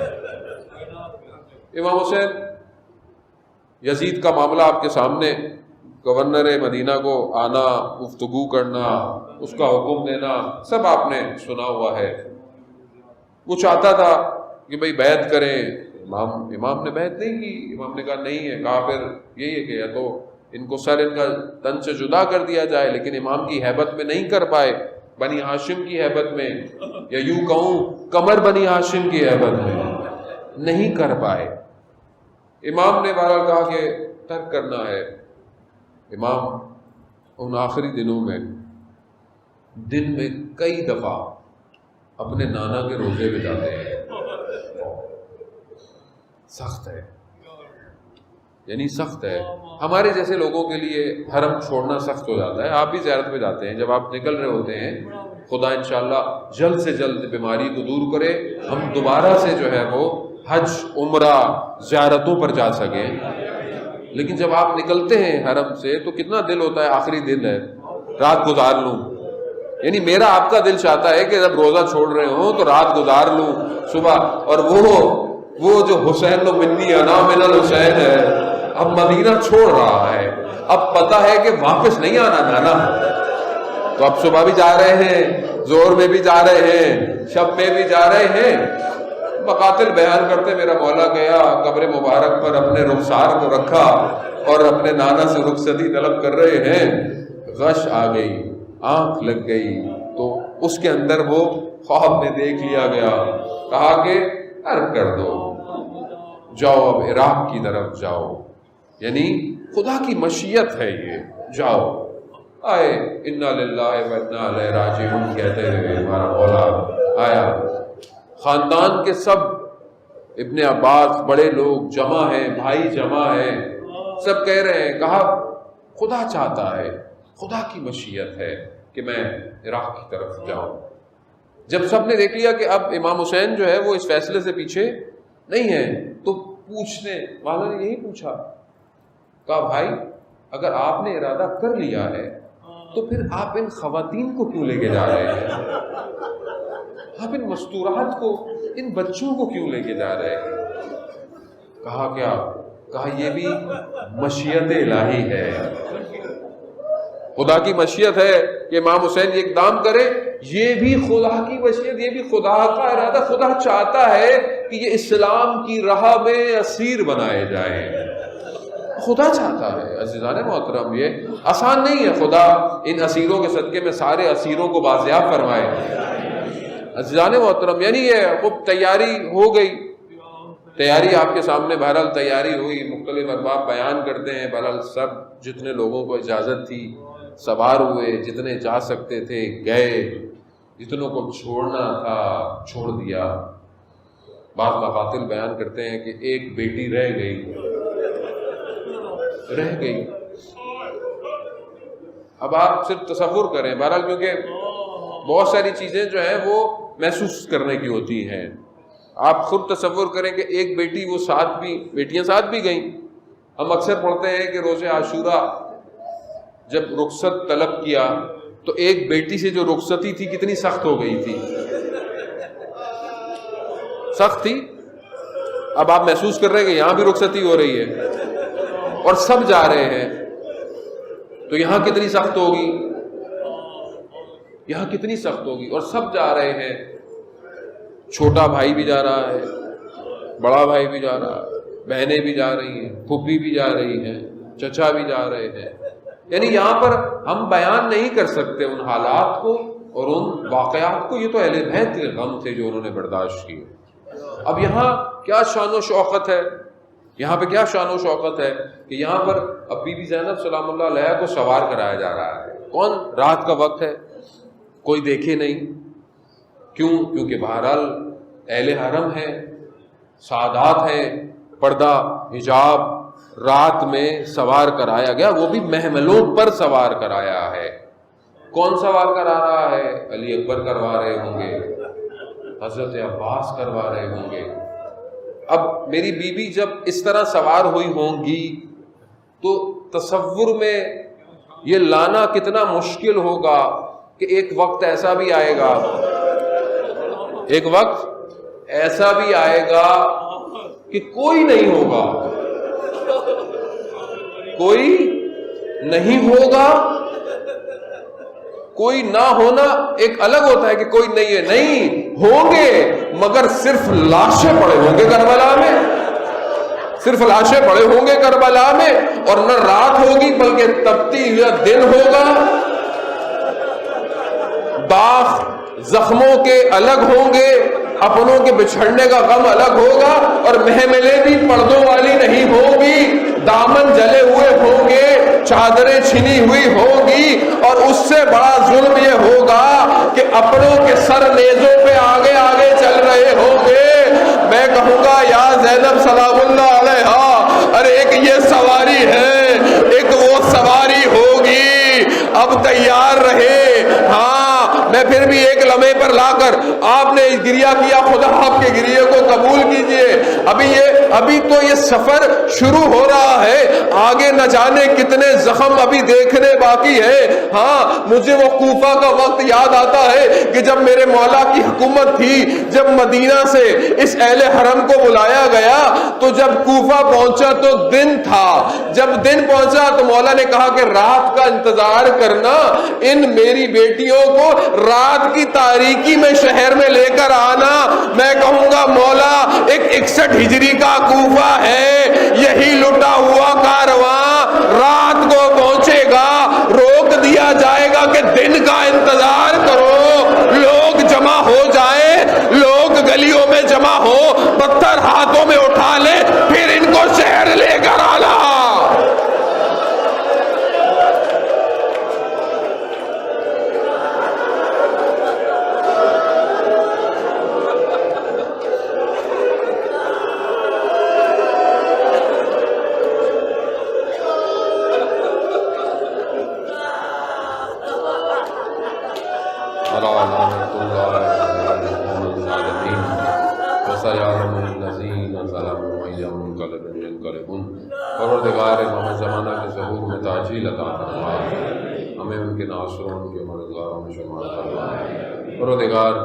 امام حسین یزید کا معاملہ آپ کے سامنے، گورنر مدینہ کو آنا، گفتگو کرنا، اس کا حکم دینا، سب آپ نے سنا ہوا ہے۔ وہ چاہتا تھا کہ بھئی بیعت کریں، امام نے بیعت نہیں کی، امام نے کہا نہیں ہے، کہا پھر یہی ہے کہ یا تو ان کو سر ان کا تن سے جدا کر دیا جائے، لیکن امام کی ہیبت میں نہیں کر پائے، بنی ہاشم کی ہیبت میں، یا یوں کہوں کمر بنی ہاشم کی ہیبت میں نہیں کر پائے۔ امام نے بہرحال کہا کہ ترک کرنا ہے۔ امام ان آخری دنوں میں دن میں کئی دفعہ اپنے نانا کے روزے بتاتے ہیں۔ سخت ہے، یعنی سخت ہے۔ ہمارے جیسے لوگوں کے لیے حرم چھوڑنا سخت ہو جاتا ہے۔ آپ بھی زیارت پہ جاتے ہیں، جب آپ نکل رہے ہوتے ہیں، خدا انشاءاللہ جلد سے جلد بیماری کو دور کرے، ہم دوبارہ سے جو ہے وہ حج عمرہ زیارتوں پر جا سکیں۔ لیکن جب آپ نکلتے ہیں حرم سے تو کتنا دل ہوتا ہے، آخری دن ہے، رات گزار لوں۔ یعنی میرا آپ کا دل چاہتا ہے کہ جب روزہ چھوڑ رہے ہوں تو رات گزار لوں صبح، اور وہ جو حسین منی انا من الحسین ہے، اب مدینہ چھوڑ رہا ہے، اب پتہ ہے کہ واپس نہیں آنا نانا، تو اب صبح بھی جا رہے ہیں، زور میں بھی جا رہے ہیں، شب میں بھی جا رہے ہیں۔ مقاتل بیان کرتے میرا مولا گیا قبر مبارک پر اپنے رخسار کو رکھا اور اپنے نانا سے رخصتی طلب کر رہے ہیں، غش آ گئی، آنکھ لگ گئی، تو اس کے اندر وہ خواب میں دیکھ لیا گیا، کہا کہ ترک کر دو، جاؤ اب عراق کی طرف جاؤ، یعنی خدا کی مشیت ہے یہ، جاؤ۔ آئے انا للہ و انا الیہ راجعون کہتے ہوئے ہمارا مولا آیا، خاندان کے سب ابن عباس بڑے لوگ جمع ہیں، بھائی جمع ہیں، سب کہہ رہے ہیں، کہا خدا چاہتا ہے، خدا کی مشیت ہے کہ میں عراق کی طرف جاؤں۔ جب سب نے دیکھ لیا کہ اب امام حسین جو ہے وہ اس فیصلے سے پیچھے نہیں ہے، تو پوچھنے والا نے یہی پوچھا، کہا بھائی اگر آپ نے ارادہ کر لیا ہے تو پھر آپ ان خواتین کو کیوں لے کے جا رہے ہیں؟ آپ ان مستورات کو، ان بچوں کو کیوں لے کے جا رہے ہیں؟ کہا کیا؟ کہا یہ بھی مشیت الہی ہے، خدا کی مشیت ہے کہ امام حسین یہ اقدام کرے، یہ بھی خدا کی مشیت، یہ بھی خدا کا ارادہ۔ خدا چاہتا ہے کہ یہ اسلام کی راہ میں اسیر بنائے جائیں، خدا چاہتا ہے۔ عزیزان محترم یہ آسان نہیں ہے، خدا ان اسیروں کے صدقے میں سارے اسیروں کو بازیاب فرمائے۔ عزیزان محترم یعنی یہ خوب تیاری ہو گئی، تیاری آپ کے سامنے بہرحال تیاری ہوئی، مختلف ارباب بیان کرتے ہیں، بہرحال سب جتنے لوگوں کو اجازت تھی سوار ہوئے، جتنے جا سکتے تھے گئے، جتنوں کو چھوڑنا تھا چھوڑ دیا۔ بعض مقاتل بیان کرتے ہیں کہ ایک بیٹی رہ گئی۔ اب آپ صرف تصور کریں، بہرحال کیونکہ بہت ساری چیزیں جو ہیں وہ محسوس کرنے کی ہوتی ہیں، آپ خود تصور کریں کہ ایک بیٹی، وہ ساتھ بھی بیٹیاں ساتھ بھی گئیں۔ ہم اکثر پڑھتے ہیں کہ روز عاشورہ جب رخصت طلب کیا تو ایک بیٹی سے جو رخصتی تھی کتنی سخت ہو گئی تھی، سخت تھی۔ اب آپ محسوس کر رہے ہیں کہ یہاں بھی رخصتی ہو رہی ہے اور سب جا رہے ہیں، تو یہاں کتنی سخت ہوگی، یہاں کتنی سخت ہوگی، اور سب جا رہے ہیں، چھوٹا بھائی بھی جا رہا ہے، بڑا بھائی بھی جا رہا ہے، بہنیں بھی جا رہی ہیں، پھوپھی بھی جا رہی ہیں، چچا بھی جا رہے ہیں۔ یعنی یہاں پر ہم بیان نہیں کر سکتے ان حالات کو اور ان واقعات کو، یہ تو اہل بیت کے غم تھے جو انہوں نے برداشت کیے۔ اب یہاں کیا شان و شوکت ہے، یہاں پہ کیا شان و شوکت ہے کہ یہاں پر اب بی بی زینب سلام اللہ علیہ کو سوار کرایا جا رہا ہے۔ کون؟ رات کا وقت ہے، کوئی دیکھے نہیں، کیوں؟ کیونکہ بہرحال اہل حرم ہے، سعادات ہیں، پردہ حجاب، رات میں سوار کرایا گیا، وہ بھی محملوں پر سوار کرایا ہے۔ کون سوار کرا رہا ہے؟ علی اکبر کروا رہے ہوں گے، حضرت عباس کروا رہے ہوں گے۔ اب میری بیوی جب اس طرح سوار ہوئی ہوں گی تو تصور میں یہ لانا کتنا مشکل ہوگا کہ ایک وقت ایسا بھی آئے گا، ایک وقت ایسا بھی آئے گا کہ کوئی نہیں ہوگا، کوئی نہیں ہوگا. کوئی نہ ہونا ایک الگ ہوتا ہے کہ کوئی نہیں ہے، نہیں ہوں گے مگر صرف لاشیں پڑے ہوں گے کربلا میں، صرف لاشیں پڑے ہوں گے کربلا میں، اور نہ رات ہوگی بلکہ تپتی ہوئی دن ہوگا. داغ زخموں کے الگ ہوں گے، اپنوں کے بچھڑنے کا غم الگ ہوگا، اور محملیں بھی پردوں والی نہیں ہوگی، دامن جلے ہوئے ہوں گے، چادریں چھنی ہوئی ہوگی. اور اس سے بڑا ظلم یہ ہوگا کہ اپنوں کے سر نیزوں پہ آگے آگے چل رہے ہوں گے. میں کہوں گا یا زینب سلام اللہ علیہا، ارے ایک یہ سواری ہے، ایک وہ سواری ہوگی، اب تیار رہے. ہاں میں پھر بھی ایک لمحے پر لا کر، آپ نے گریہ کیا، خدا آپ کے گریے کو قبول کیجئے. ابھی تو یہ سفر شروع ہو رہا ہے، آگے نہ جانے کتنے زخم ابھی دیکھنے باقی ہے. ہاں مجھے وہ کوفہ کا وقت یاد آتا ہے کہ جب میرے مولا کی حکومت تھی، جب مدینہ سے اس اہل حرم کو بلایا گیا تو جب کوفہ پہنچا تو دن تھا. جب دن پہنچا تو مولا نے کہا کہ رات کا انتظار کرنا، ان میری بیٹیوں کو رات کی تاریکی میں شہر میں لے کر آنا. میں کہوں گا مولا ایک 61 ہجری کا کوفہ ہے، یہی لٹا ہوا کارواں رات کو پہنچے گا، روک دیا جائے گا کہ دن کا انتظار کرو. لوگ جمع ہو جائیں، لوگ گلیوں میں جمع ہو، پتھر ہاتھوں میں اٹھا لیں، پھر ان کو شہر لے کر آنا. پروردگار ہمیں زمانہ کے ظہور میں تاجیل عطا فرما، ہمیں ان کے ناصروں کے مددگاروں میں شمار فرما. پروردگار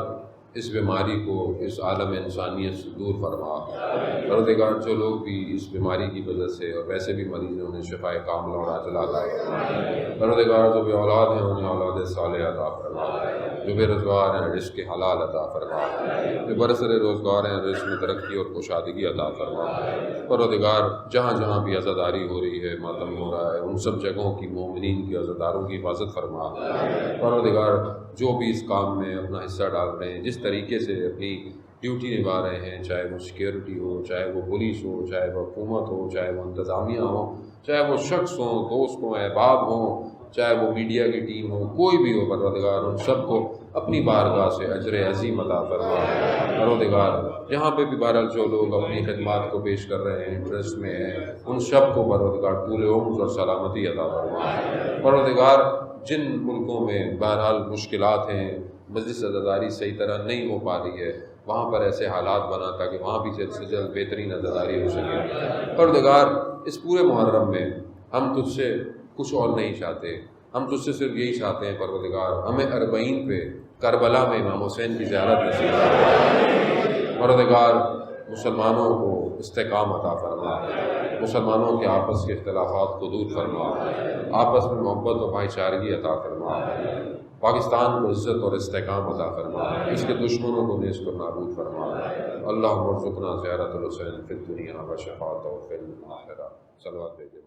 اس بیماری کو اس عالم انسانیت سے دور فرما. پروردگار جو لوگ بھی اس بیماری کی وجہ سے اور ویسے بھی مریضوں نے شفائے کاملہ اور عاجلہ عطا فرما. پروردگار جو بے اولاد ہیں انہیں اولاد صالح عطا فرما، جو بے روزگار ہیں رزق حلال عطا فرما، جو برسر روزگار ہیں رزق میں ترقی اور کشادگی عطا فرما. پروردگار جہاں جہاں بھی عزاداری ہو رہی ہے، ماتم ہو رہا ہے، ان سب جگہوں کی مومنین کی عزاداروں کی حفاظت فرما. پروردگار جو بھی اس کام میں اپنا حصہ ڈال رہے ہیں، جس طریقے سے اپنی ڈیوٹی نبھا رہے ہیں، چاہے وہ سیکیورٹی ہو، چاہے وہ پولیس ہو، چاہے وہ حکومت ہو، چاہے وہ انتظامیہ ہو، چاہے وہ شخص ہوں، دوست ہوں، احباب ہوں، چاہے وہ میڈیا کی ٹیم ہو، کوئی بھی ہو، پروردگار ان سب کو اپنی بارگاہ سے اجر عظیم عطا فرما. پروردگار جہاں پہ بھی بہرحال جو لوگ اپنی خدمات کو پیش کر رہے ہیں، انٹرسٹ میں ہیں، ان سب کو پروردگار طول عمر اور سلامتی عطا فرما. پروردگار جن ملکوں میں بہرحال مشکلات ہیں، مجلس عزاداری صحیح طرح نہیں ہو پا رہی ہے، وہاں پر ایسے حالات بنا تاکہ وہاں بھی جلد سے جلد بہترین عزاداری ہو سکے. پروردگار اس پورے محرم میں ہم تجھ سے کچھ اور نہیں چاہتے، ہم تجھ سے صرف یہی چاہتے ہیں پروردگار ہمیں 40 پہ کربلا میں امام حسین کی زیارت نصیب فرما. پروردگار مسلمانوں کو استحکام عطا فرما، مسلمانوں کے آپس کے اختلافات کو دور فرما، آپس میں محبت و بھائی چارگی عطا فرما. پاکستان کو عزت اور استحکام عطا فرما، اس کے دشمنوں کو نیست و نابود فرما. اللہم ارزقنا زیارت الحسین فی الدنیا و شفاعتہ فی الآخرہ. صلوات بھیجے.